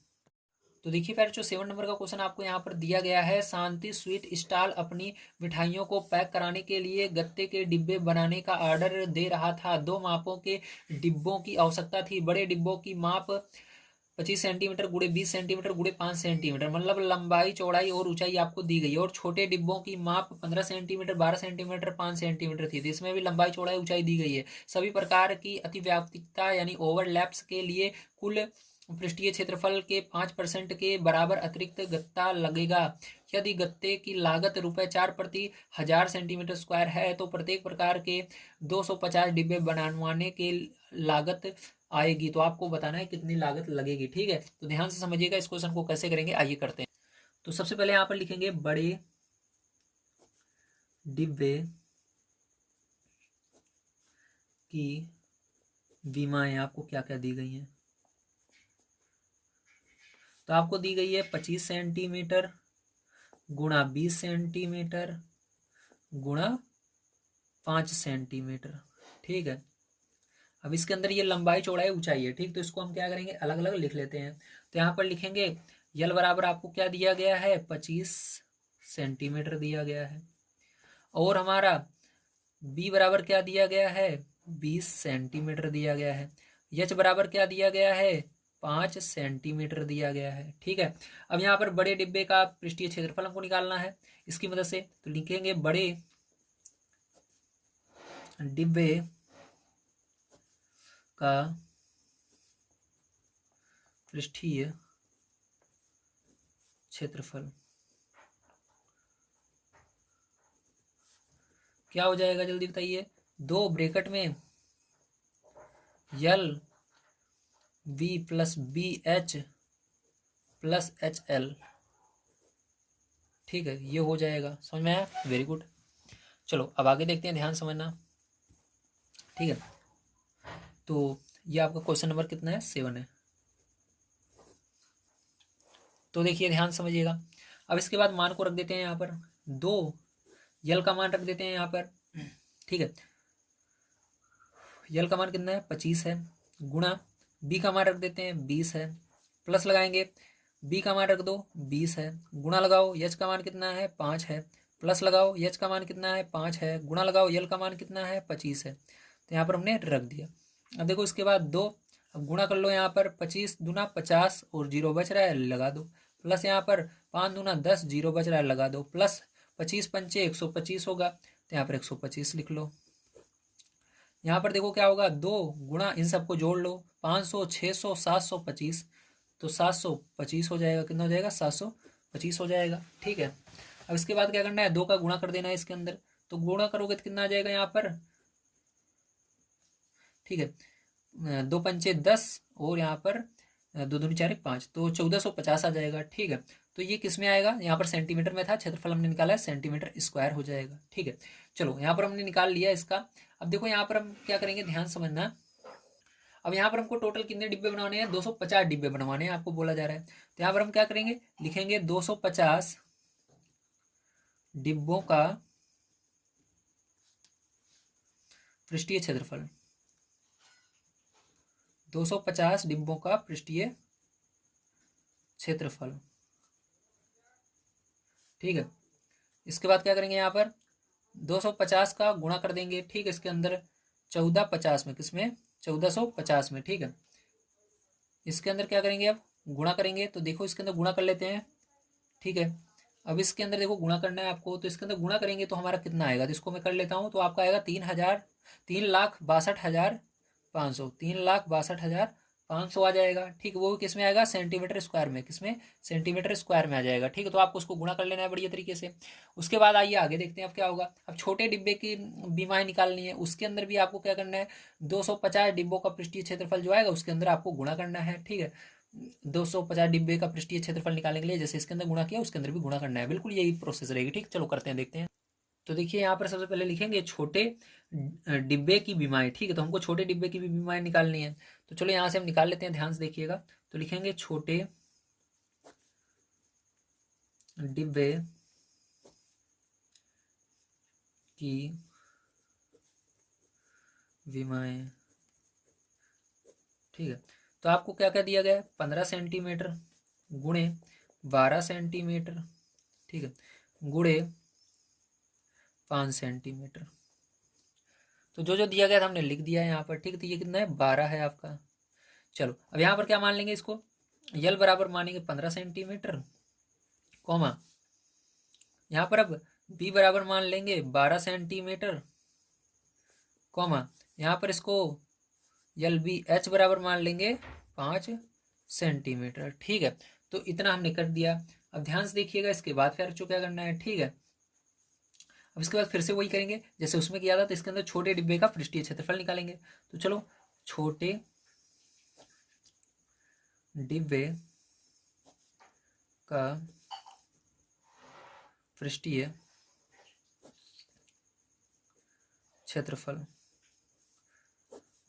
A: तो देखिए बच्चों 7 नंबर का क्वेश्चन आपको यहाँ पर दिया गया है। शांति स्वीट स्टॉल अपनी मिठाइयों को पैक कराने के लिए गत्ते के डिब्बे बनाने का ऑर्डर दे रहा था। दो मापों के डिब्बों की आवश्यकता थी। बड़े डिब्बों की माप 25 सेंटीमीटर गुड़े 20 सेंटीमीटर गुड़े 5 सेंटीमीटर, मतलब लंबाई चौड़ाई और ऊंचाई आपको दी गई है। और छोटे डिब्बों की माप 15 सेंटीमीटर 12 सेंटीमीटर 5 सेंटीमीटर थी, तो इसमें भी लंबाई चौड़ाई ऊंचाई दी गई है। सभी प्रकार की अतिव्याप्तिकता यानी ओवरलैप्स के लिए कुल पृष्ठीय क्षेत्रफल के 5% के बराबर अतिरिक्त गत्ता लगेगा। यदि गत्ते की लागत ₹4 प्रति 1000 सेंटीमीटर स्क्वायर है तो प्रत्येक प्रकार के 250 डिब्बे बनवाने के लागत आएगी। तो आपको बताना है कितनी लागत लगेगी, ठीक है। तो ध्यान से समझिएगा इस क्वेश्चन को कैसे करेंगे, आइए करते हैं। तो सबसे पहले यहाँ पर लिखेंगे बड़े डिब्बे की बीमाएं आपको क्या क्या दी गई हैं। तो आपको दी गई है 25 सेंटीमीटर गुणा 20 सेंटीमीटर गुणा 5 सेंटीमीटर, ठीक है। अब इसके अंदर ये लंबाई चौड़ाई ऊंचाई है, ठीक। तो इसको हम क्या करेंगे, अलग अलग लिख लेते हैं। तो यहाँ पर लिखेंगे यल बराबर आपको क्या दिया गया है, 25 सेंटीमीटर दिया गया है। और हमारा बी बराबर क्या दिया गया है, 20 सेंटीमीटर दिया गया है। एच बराबर क्या दिया गया है, 5 सेंटीमीटर दिया गया है, ठीक है। अब यहाँ पर बड़े डिब्बे का पृष्ठीय क्षेत्रफल हमको निकालना है इसकी मदद से। तो लिखेंगे बड़े डिब्बे का पृष्ठीय क्षेत्रफल क्या हो जाएगा, जल्दी बताइए। 2 ब्रैकेट में L B plus B H plus H L, ठीक है, ये हो जाएगा। समझ में आया, वेरी गुड। चलो अब आगे देखते हैं, ध्यान समझना, ठीक है। तो ये आपका क्वेश्चन नंबर कितना है, 7 है। तो देखिए ध्यान समझिएगा। अब इसके बाद मान को रख देते हैं यहाँ पर 2, यल का मान रख देते हैं यहाँ पर, ठीक है। यल का मान कितना है, 25 है, गुणा बी का मान रख देते हैं 20 है, प्लस लगाएंगे बी का मान रख दो 20 है, गुणा लगाओ एच का मान कितना है, 5 है, प्लस लगाओ एच का मान कितना है, 5 है, गुणा लगाओ यल का मान कितना है, 25 है। तो यहाँ पर हमने रख दिया। अब देखो इसके बाद 2, अब गुणा कर लो यहाँ पर, 25 दूना 50 और 0 बच रहा है, लगा दो। प्लस यहाँ पर 5 दूना 10, 0 बच रहा है, लगा दो। प्लस 25 पंचे 125 होगा, तो यहाँ पर 125 लिख लो। यहाँ पर देखो क्या होगा, 2 गुणा इन सबको जोड़ लो, 500 600 725, तो 725 हो जाएगा। कितना हो जाएगा, 725 हो जाएगा, ठीक है। अब इसके बाद क्या करना है, 2 का गुणा कर देना है इसके अंदर। तो गुणा करोगे तो कितना आ जाएगा यहाँ पर, ठीक है, 2 पंचे 10 और यहाँ पर 2 दूनी 4 5, तो 1450 आ जाएगा, ठीक है। तो ये किस में आएगा, यहाँ पर सेंटीमीटर में था, क्षेत्रफल हमने निकाला है, सेंटीमीटर स्क्वायर हो जाएगा, ठीक है। चलो यहाँ पर हमने निकाल लिया इसका। अब देखो यहाँ पर हम क्या करेंगे, ध्यान समझना। अब यहाँ पर हमको टोटल कितने डिब्बे बनवाने हैं, 250 डिब्बे बनवाने हैं, आपको बोला जा रहा है। तो यहाँ पर हम क्या करेंगे, लिखेंगे 250 डिब्बों का पृष्ठीय क्षेत्रफल, 250 डिब्बों का पृष्ठीय क्षेत्रफल, ठीक है। इसके बाद क्या करेंगे, यहाँ पर 250 का गुणा कर देंगे, ठीक है, इसके अंदर 1450 में, किसमें, 1450 में, ठीक है। इसके अंदर क्या करेंगे, अब गुणा करेंगे। तो देखो इसके अंदर गुणा कर लेते हैं, ठीक है। अब इसके अंदर देखो गुणा करना है आपको, तो इसके अंदर गुणा करेंगे तो हमारा कितना आएगा, तो इसको मैं कर लेता हूँ। तो आपका आएगा 3,62,500, 3,62,500 आ जाएगा, ठीक। वो किस में आएगा, सेंटीमीटर स्क्वायर में, किसमें, सेंटीमीटर स्क्वायर में आ जाएगा, ठीक है। तो आपको उसको गुणा कर लेना है बढ़िया तरीके से। उसके बाद आइए आगे देखते हैं अब क्या होगा। अब छोटे डिब्बे की बीमाएँ निकालनी है, उसके अंदर भी आपको क्या करना है, 250 डिब्बों का पृष्ठीय क्षेत्रफल जो आएगा उसके अंदर आपको गुणा करना है, ठीक है। 250 डिब्बे का पृष्ठीय क्षेत्रफल निकालने के लिए जैसे इसके अंदर गुणा किया उसके अंदर भी गुणा करना है, बिल्कुल यही प्रोसेस रहेगी, ठीक। चलो करते हैं, देखते हैं। तो देखिए यहाँ पर सबसे पहले लिखेंगे छोटे डिब्बे की बीमाएँ, ठीक है। तो हमको छोटे डिब्बे की भी बीमाएँ निकालनी है, तो चलो यहाँ से हम निकाल लेते हैं, ध्यान से देखिएगा। तो लिखेंगे छोटे डिब्बे की बीमाएँ, ठीक है। तो आपको क्या क्या दिया गया है, 15 सेंटीमीटर गुणे 12 सेंटीमीटर, ठीक है, गुणे 5 सेंटीमीटर। तो जो जो दिया गया था हमने लिख दिया है यहाँ पर, ठीक। तो ये कितना है, 12 है आपका। चलो अब यहाँ पर क्या मान लेंगे इसको, यल बराबर मानेंगे 15 सेंटीमीटर, कॉमा यहाँ पर अब बी बराबर मान लेंगे 12 सेंटीमीटर, कॉमा यहाँ पर इसको यल बी एच बराबर मान लेंगे 5 सेंटीमीटर, ठीक है। तो इतना हमने कर दिया। अब ध्यान से देखिएगा, इसके बाद फिर क्या करना है, ठीक है। अब इसके बाद फिर से वही करेंगे जैसे उसमें किया था। तो इसके अंदर छोटे डिब्बे का पृष्ठीय क्षेत्रफल निकालेंगे। तो चलो छोटे डिब्बे का पृष्ठीय क्षेत्रफल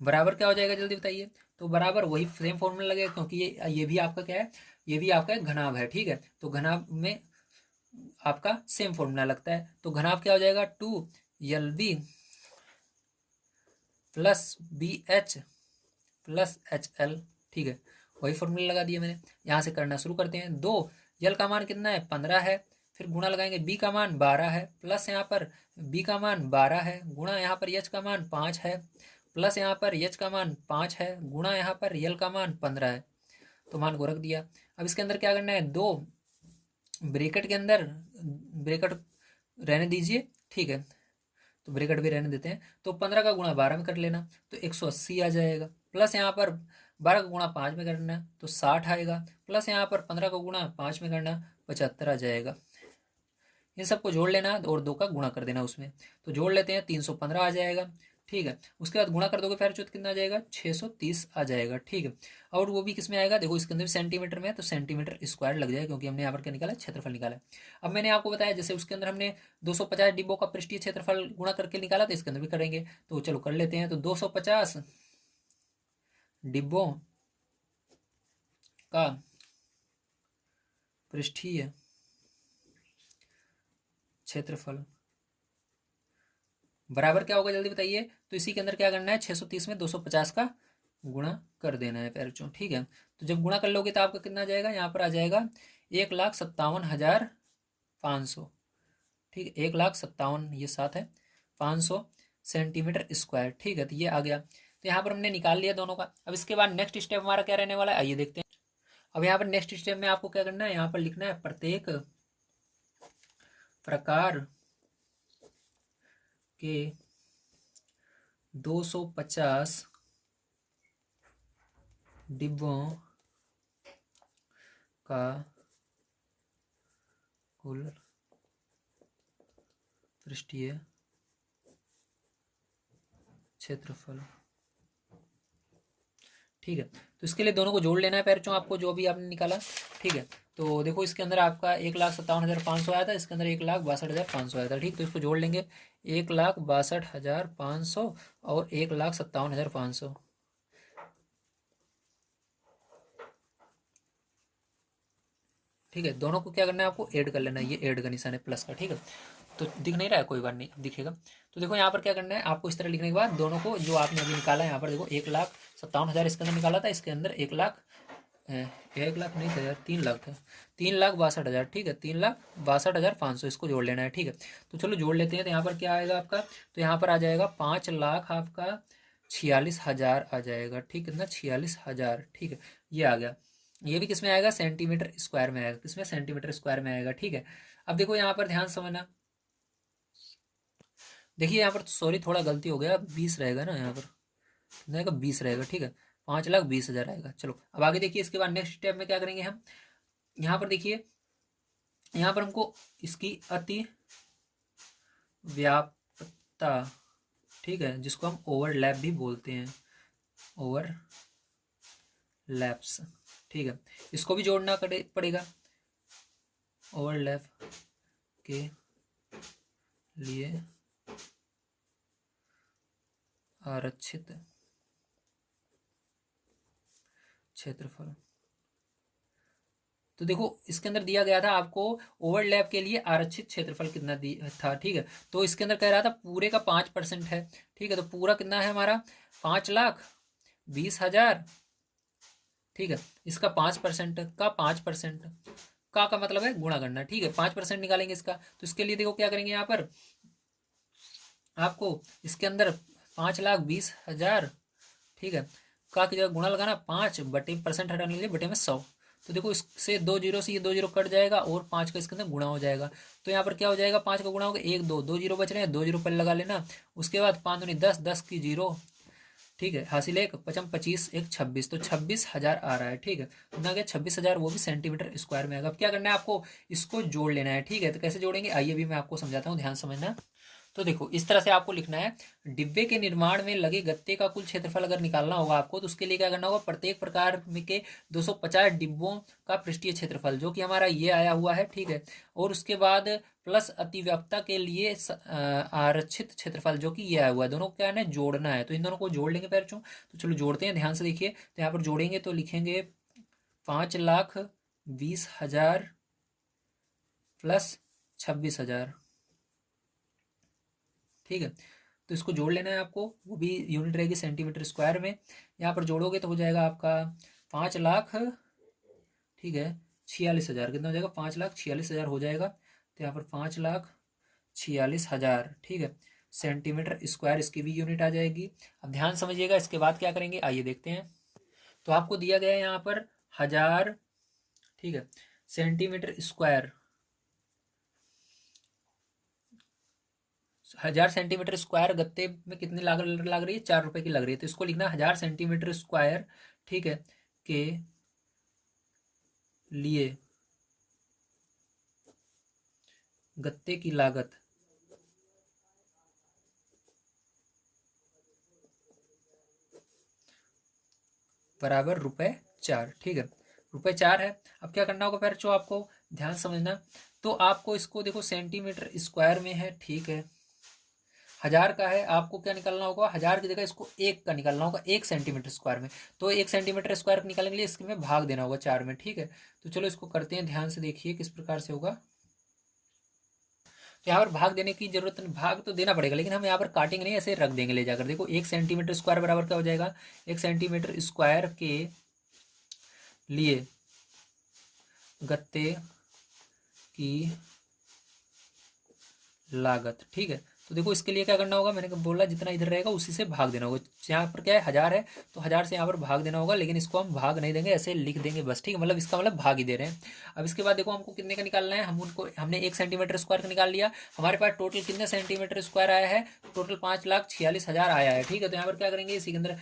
A: बराबर क्या हो जाएगा, जल्दी बताइए। तो बराबर वही सेम फॉर्मूला लगेगा, क्योंकि ये भी आपका क्या है, ये भी आपका घनाभ है, ठीक है। तो घनाभ में आपका सेम फॉर्मूला लगता है। तो घनाभ क्या हो जाएगा, 2 L B plus BH plus HL। ठीक है, वही फॉर्मूला लगा दिया मैंने। यहाँ से करना शुरू करते हैं। 2 यल का मान कितना है 15 है, फिर गुणा लगाएंगे बी का मान 12 है, प्लस यहाँ पर बी का मान 12 है, गुणा यहाँ पर एच का मान 5 है, प्लस यहाँ पर एच का मान 5 है, गुणा यहाँ पर यल का मान 15 है। तो मान को रख दिया। अब इसके अंदर क्या करना है, 2 ब्रैकेट के अंदर ब्रैकेट रहने दीजिए। ठीक है, तो ब्रैकेट भी रहने देते हैं। तो 15 का गुणा 12 में कर लेना तो 180 आ जाएगा, प्लस यहाँ पर 12 का गुणा 5 में करना तो 60 आएगा, प्लस यहाँ पर 15 का गुणा 5 में करना 75 आ जाएगा। इन सबको जोड़ लेना और 2 का गुणा कर देना उसमें। तो जोड़ लेते हैं 315 आ जाएगा। ठीक है, उसके बाद गुणा कर दोगे फिर चौथ कितना आ जाएगा 630 आ जाएगा। ठीक है, और वो भी किस में आएगा, देखो इसके अंदर सेंटीमीटर में है तो सेंटीमीटर स्क्वायर लग जाएगा, क्योंकि हमने यहाँ पर क्या निकाला क्षेत्रफल निकाला है। अब मैंने आपको बताया जैसे उसके अंदर हमने 250 डिब्बों का पृष्ठीय क्षेत्रफल गुणा करके निकाला, तो इसके अंदर भी करेंगे। तो चलो कर लेते हैं। तो 250 डिब्बों का पृष्ठीय क्षेत्रफल बराबर क्या होगा जल्दी बताइए। तो इसी के अंदर क्या करना है, 630 में 250 का गुणा कर देना है पैरचों। ठीक है, तो जब गुणा कर लोगे तो आपका कितना आ जाएगा, यहाँ पर आ जाएगा 1,57,500। ठीक है, 1,57,000 ये 7 है 500 सेंटीमीटर स्क्वायर। ठीक है, तो ये आ गया। तो यहाँ पर हमने निकाल लिया दोनों का। अब इसके बाद नेक्स्ट स्टेप हमारा क्या रहने वाला है, आइए देखते हैं। अब यहाँ पर नेक्स्ट स्टेप में आपको क्या करना है, यहाँ पर लिखना है प्रत्येक प्रकार के 250 डिब्बों का कुल पृष्ठीय क्षेत्रफल। ठीक है, तो इसके लिए दोनों को जोड़ लेना है पैरचों आपको, जो भी आपने निकाला। ठीक है, तो देखो इसके अंदर आपका 1,57,500 आया था, इसके अंदर 1,62,500 आया था। ठीक, तो इसको जोड़ लेंगे 1,62,500 और 1,57,500। ठीक है, दोनों को क्या करना है आपको ऐड कर लेना है, ये ऐड का निशान है प्लस का। ठीक है, तो दिख नहीं रहा है, कोई बात नहीं, अब दिखेगा। तो देखो यहाँ पर क्या करना है आपको, इस तरह लिखने के बाद दोनों को जो आपने अभी निकाला है, यहाँ पर देखो 1,57,000 इसके अंदर निकाला था, इसके अंदर 1 लाख नहीं था यार, 3 लाख था, 3,62,000। ठीक है, 3,62,500 इसको जोड़ लेना है। ठीक है, तो चलो जोड़ लेते हैं। तो यहाँ पर क्या आएगा आपका, तो यहाँ पर आ जाएगा 5,00,000 आपका 46,000 आ जाएगा। ठीक, कितना 46,000। ठीक है, ये आ गया। ये भी किसमें आएगा, सेंटीमीटर स्क्वायर में आएगा, किसमें सेंटीमीटर स्क्वायर में आएगा। ठीक है, अब देखो यहाँ पर ध्यान समझना, देखिए यहाँ पर सॉरी थोड़ा गलती हो गया, 20 रहेगा ना, यहाँ पर कितना 20 रहेगा। ठीक है, 5,20,000 आएगा। चलो अब आगे देखिए, इसके बाद नेक्स्ट स्टेप में क्या करेंगे हम, यहाँ पर देखिए, यहाँ पर हमको इसकी अति व्याप्तता, ठीक है, जिसको हम ओवरलैप भी बोलते हैं, ओवरलैप्स। ठीक है, इसको भी जोड़ना पड़ेगा। ओवरलैप के लिए आरक्षित क्षेत्रफल। तो देखो इसके अंदर दिया गया था आपको ओवरलैप के लिए आरक्षित क्षेत्रफल कितना था। ठीक है, तो इसके अंदर कह रहा था पूरे का 5% है। ठीक है, तो पूरा कितना है हमारा 5,20,000। ठीक है, इसका 5% का 5% का मतलब है गुणा करना। ठीक है, 5% निकालेंगे इसका, तो इसके लिए देखो क्या करेंगे, यहाँ पर आपको इसके अंदर 5,20,000, ठीक है, का की जगह गुणा लगाना, 5/% हटाने के लिए बटे में 100। तो देखो इससे 2 जीरो से ये 2 जीरो कट जाएगा और 5 का इसके अंदर गुणा हो जाएगा। तो यहाँ पर क्या हो जाएगा, 5 का गुणा होगा 1 2 2 जीरो बच रहे हैं, 2 जीरो पहले लगा लेना। उसके बाद 5 दूनी 10 10 की जीरो। ठीक है, हासिल 1 5 25 1 26, तो 26,000 आ रहा है। ठीक है, ना क्या 26,000, वो भी सेंटीमीटर स्क्वायर में आएगा। अब क्या करना है आपको, इसको जोड़ लेना है। ठीक है, तो कैसे जोड़ेंगे आइए भी मैं आपको समझाता हूँ, ध्यान समझना। तो देखो इस तरह से आपको लिखना है, डिब्बे के निर्माण में लगे गत्ते का कुल क्षेत्रफल अगर निकालना होगा आपको, तो उसके लिए क्या करना होगा, प्रत्येक प्रकार के 250 डिब्बों का पृष्ठीय क्षेत्रफल, जो कि हमारा ये आया हुआ है। ठीक है, और उसके बाद प्लस अतिव्याप्तता के लिए आरक्षित क्षेत्रफल, जो कि ये आया हुआ है, दोनों को क्या है जोड़ना है। तो इन दोनों को जोड़ लेंगे पैरचों। तो चलो जोड़ते हैं, ध्यान से देखिए। तो यहाँ पर जोड़ेंगे तो लिखेंगे 5,20,000 प्लस 26,000। ठीक है, तो तो इसको जोड़ लेना है आपको, वो भी यूनिट रहेगी सेंटीमीटर स्क्वायर में। यहाँ पर जोड़ोगे तो हो जाएगा आपका 5 लाख, ठीक है, 46,000। कितना हो जाएगा? 5,46,000 हो जाएगा। तो यहाँ पर 5,46,000, ठीक है, सेंटीमीटर स्क्वायर इसकी भी यूनिट आ जाएगी। अब ध्यान समझिएगा, इसके बाद क्या करेंगे आइए देखते हैं। तो आपको दिया गया है यहाँ पर 1000, ठीक है, सेंटीमीटर स्क्वायर, 1000 सेंटीमीटर स्क्वायर गत्ते में कितनी लग रही है? 4 रुपए की लग रही है। तो इसको लिखना 1000 सेंटीमीटर स्क्वायर, ठीक है, के लिए गत्ते की लागत बराबर ₹4, ठीक है, ₹4 है। अब क्या करना होगा फिर जो आपको ध्यान समझना, तो आपको इसको देखो सेंटीमीटर स्क्वायर में है, ठीक है, 1000 का है, आपको क्या निकालना होगा? 1000 की जगह इसको 1 का निकालना होगा, 1 सेंटीमीटर स्क्वायर में। तो 1 सेंटीमीटर स्क्वायर निकालने के लिए इसमें भाग देना होगा 4 में, ठीक है। तो चलो इसको करते हैं, ध्यान से देखिए किस प्रकार से होगा। तो यहाँ पर भाग देने की जरूरत नहीं, भाग तो देना पड़ेगा लेकिन हम यहाँ पर काटेंगे नहीं, ऐसे रख देंगे ले जाकर। देखो 1 सेंटीमीटर स्क्वायर बराबर क्या हो जाएगा? 1 सेंटीमीटर स्क्वायर के लिए गत्ते की लागत, ठीक है। तो देखो इसके लिए क्या करना होगा, मैंने बोला जितना इधर रहेगा उसी से भाग देना होगा। यहाँ पर क्या है 1000 है, तो 1000 से यहाँ पर भाग देना होगा, लेकिन इसको हम भाग नहीं देंगे, ऐसे लिख देंगे बस, ठीक है, मतलब इसका मतलब भाग ही दे रहे हैं। अब इसके बाद देखो हमको कितने का निकालना है, हमने 1 सेंटीमीटर स्क्वायर का निकाल लिया। हमारे पास टोटल कितने सेंटीमीटर स्क्वायर आया है? टोटल 5,46,000 आया है, ठीक है। तो यहाँ पर क्या करेंगे, इसी के अंदर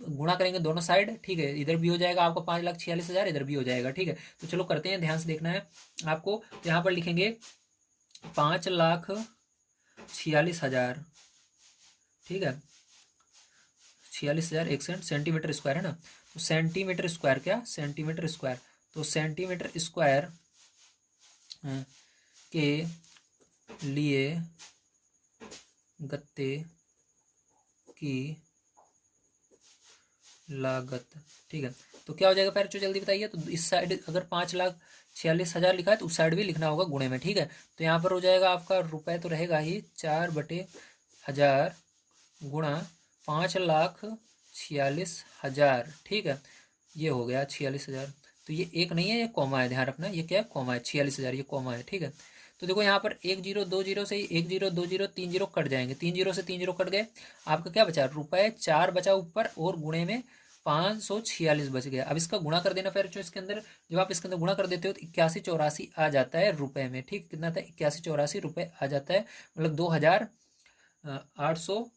A: गुणा करेंगे दोनों साइड, ठीक है, इधर भी हो जाएगा आपको 5,46,000, इधर भी हो जाएगा, ठीक है। तो चलो करते हैं, ध्यान से देखना है आपको। तो यहाँ पर लिखेंगे 5,46,000, ठीक है, 46,000 सेंटीमीटर स्क्वायर है ना। तो सेंटीमीटर स्क्वायर, क्या सेंटीमीटर स्क्वायर, तो सेंटीमीटर स्क्वायर के लिए गत्ते की लागत, ठीक है। तो क्या हो जाएगा फिर जो जल्दी बताइए। तो इस साइड अगर 5,46,000 लिखा है तो उस साइड भी लिखना होगा गुणे में, ठीक है। तो यहाँ पर हो जाएगा आपका रुपए तो रहेगा ही 4/1000 गुणा 5,46,000, ठीक है, ये हो गया 46,000। तो ये एक नहीं है, ये कॉमा है, ध्यान रखना, ये क्या है? कॉमा है, 46,000 ये कॉमा है, ठीक है। तो देखो यहाँ पर 1 0 2 0 से 1 0 2 0 3 0 कट जाएंगे, 3 0 से 3 0 कट गए, आपका क्या बचा? ₹4 बचा ऊपर, और गुणे में 546 बच गया। अब इसका गुणा कर देना फिर जो इसके अंदर, जब आप इसके अंदर गुणा कर देते हो तो 8184 आ जाता है रुपए में, ठीक, कितना था? 8184 आ जाता है, मतलब 2,800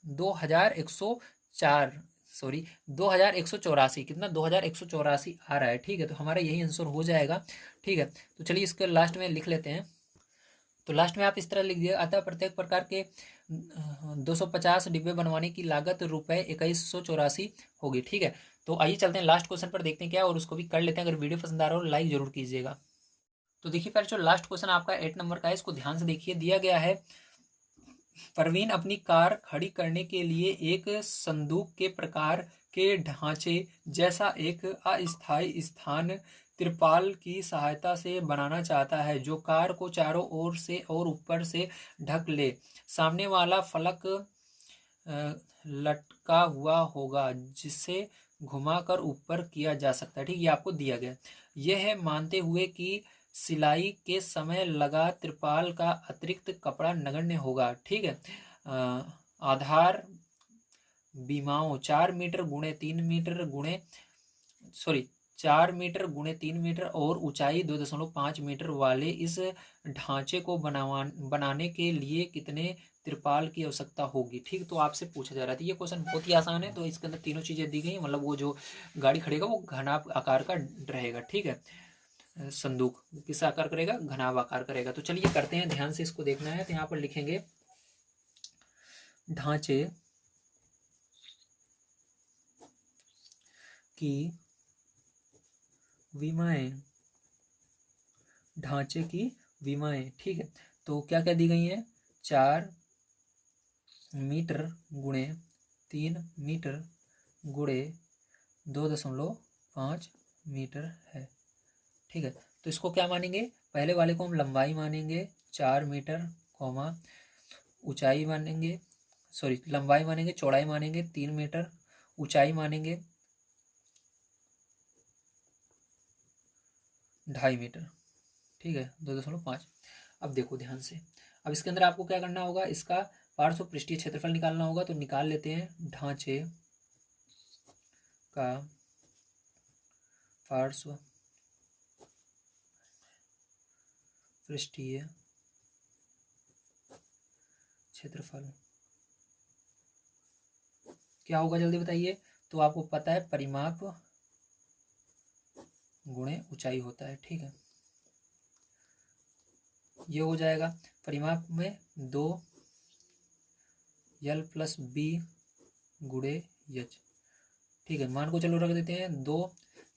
A: 2,104, सॉरी 2,184, कितना? 2,184 आ रहा है, ठीक है। तो हमारा यही आंसर हो जाएगा, ठीक है। तो चलिए इसके लास्ट में लिख लेते हैं। तो लास्ट में आप इस तरह लिख दिए, अतः प्रत्येक प्रकार के 250 डिब्बे बनवाने की लागत ₹2184 होगी, ठीक है। तो आइए चलते हैं लास्ट क्वेश्चन पर, देखते हैं क्या, और उसको भी कर लेते हैं। अगर वीडियो पसंद आ रहा हो लाइक जरूर कीजिएगा। तो देखिए फिर जो लास्ट क्वेश्चन आपका 8 नंबर का है, इसको ध्यान से देखिए। दिया गया है, परवीन अपनी कार खड़ी करने के लिए एक संदूक के प्रकार के ढांचे जैसा एक अस्थायी स्थान तिरपाल की सहायता से बनाना चाहता है, जो कार को चारों ओर से और ऊपर से ढक ले। सामने वाला फलक लटका हुआ होगा, जिसे घुमाकर ऊपर किया जा सकता है, ठीक, ये आपको दिया गया। यह है मानते हुए कि सिलाई के समय लगा त्रिपाल का अतिरिक्त कपड़ा नगण्य होगा, ठीक है। आधार बीमाओं 4 मीटर गुणे 3 मीटर गुणे, सॉरी 4 मीटर गुणे 3 मीटर और ऊंचाई 2.5 मीटर वाले इस ढांचे को बनाने के लिए कितने त्रिपाल की आवश्यकता होगी, ठीक। तो आपसे पूछा जा रहा था, ये क्वेश्चन बहुत ही आसान है। तो इसके अंदर तीनों चीजें दी गई हैं, मतलब वो जो गाड़ी खड़ेगा वो घनाभ आकार का रहेगा, ठीक है। संदूक किस आकार करेगा? घनाभ आकार करेगा। तो चलिए करते हैं, ध्यान से इसको देखना है। तो यहाँ पर लिखेंगे ढांचे की विमाएं, ढांचे की विमाएं, ठीक है। तो क्या क्या दी गई है? 4 मीटर गुणे 3 मीटर गुणे 2.5 मीटर है, ठीक है। तो इसको क्या मानेंगे? पहले वाले को हम लंबाई मानेंगे 4 मीटर, कॉमा ऊंचाई मानेंगे, सॉरी लंबाई मानेंगे, चौड़ाई मानेंगे 3 मीटर, ऊंचाई मानेंगे 2.5 मीटर, ठीक है 2.5। अब देखो ध्यान से, अब इसके अंदर आपको क्या करना होगा, इसका पार्श्व पृष्ठीय क्षेत्रफल निकालना होगा। तो निकाल लेते हैं, ढांचे का पार्श्व पृष्ठीय क्षेत्रफल क्या होगा जल्दी बताइए। तो आपको पता है परिमाप गुणे ऊंचाई होता है, ठीक है। ये हो जाएगा परिमाप में 2l + b गुणे h, ठीक है। मान को चलो रख देते हैं 2,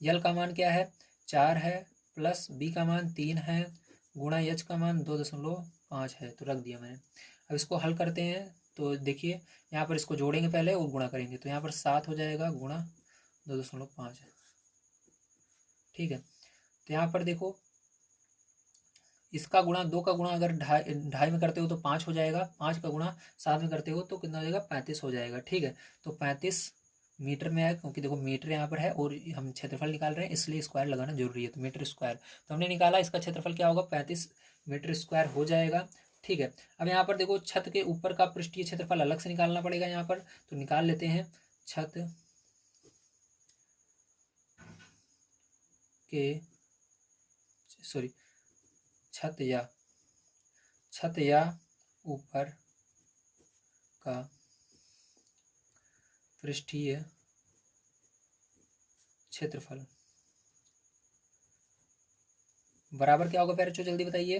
A: l का मान क्या है 4 है, प्लस b का मान 3 है, गुणा h का मान 2.5 है, तो रख दिया मैंने। अब इसको हल करते हैं, तो देखिए यहाँ पर इसको जोड़ेंगे पहले और गुणा करेंगे, तो यहाँ पर 7 हो जाएगा गुणा 2.5, ठीक है। तो यहाँ पर देखो इसका गुणा 2 का गुणा अगर ढाई में करते हो तो 5 हो जाएगा, 5 का गुणा 7 में करते हो तो कितना हो जाएगा 35 हो जाएगा, ठीक है। तो 35 मीटर में आया, क्योंकि देखो मीटर यहाँ पर है और हम क्षेत्रफल निकाल रहे हैं इसलिए स्क्वायर लगाना जरूरी है, तो मीटर स्क्वायर तो हमने निकाला, इसका क्षेत्रफल क्या होगा 35 मीटर स्क्वायर हो जाएगा, ठीक है। अब यहाँ पर देखो छत के ऊपर का पृष्ठीय क्षेत्रफल अलग से निकालना पड़ेगा यहाँ पर, तो निकाल लेते हैं। छत के सॉरी छत या ऊपर का पृष्ठीय क्षेत्रफल बराबर क्या होगा बच्चों जल्दी बताइए।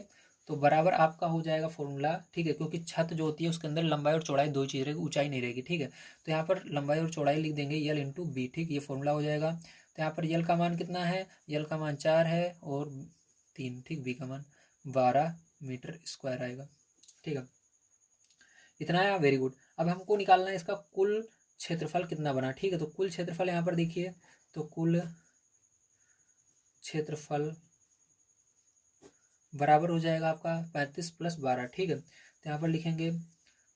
A: तो बराबर आपका हो जाएगा फॉर्मूला, ठीक है, क्योंकि छत जो होती है उसके अंदर लंबाई और चौड़ाई दो चीज़ रहेगी, ऊंचाई नहीं रहेगी, ठीक है। तो यहाँ पर लंबाई और चौड़ाई लिख देंगे यल इंटू बी, ठीक, ये फॉर्मूला हो जाएगा। तो यहाँ पर यल का मान कितना है, यल का मान 4 है और 3, ठीक, बी का मान 12 मीटर स्क्वायर आएगा, ठीक है। इतना है, वेरी गुड। अब हमको निकालना है इसका कुल क्षेत्रफल कितना बना, ठीक है। तो कुल क्षेत्रफल यहाँ पर देखिए, तो कुल क्षेत्रफल बराबर हो जाएगा आपका 35 + 12, ठीक है। तो यहाँ पर लिखेंगे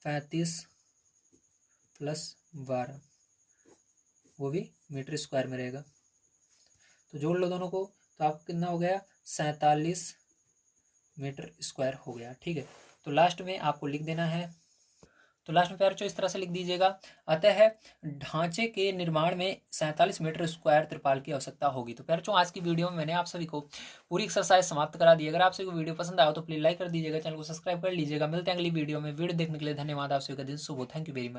A: 35 + 12, वो भी मीटर स्क्वायर में रहेगा। तो जोड़ लो दोनों को, तो आपको कितना हो गया 47 मीटर स्क्वायर हो गया, ठीक है। तो लास्ट में आपको लिख देना है, तो लास्ट में प्यारे इस तरह से लिख दीजिएगा, अतः ढांचे के निर्माण में 47 मीटर स्क्वायर त्रिपाल की आवश्यकता होगी। तो प्यारे आज की वीडियो में मैंने आप सभी को पूरी एक्सरसाइज समाप्त करा दी। अगर आप सभी को वीडियो पसंद आया तो प्लीज लाइक कर दीजिएगा, चैनल को सब्सक्राइब कर लीजिएगा। मिलते हैं अगली वीडियो में। वीडियो देखने के लिए धन्यवाद। आप सभी का दिन शुभ हो। Thank you very much.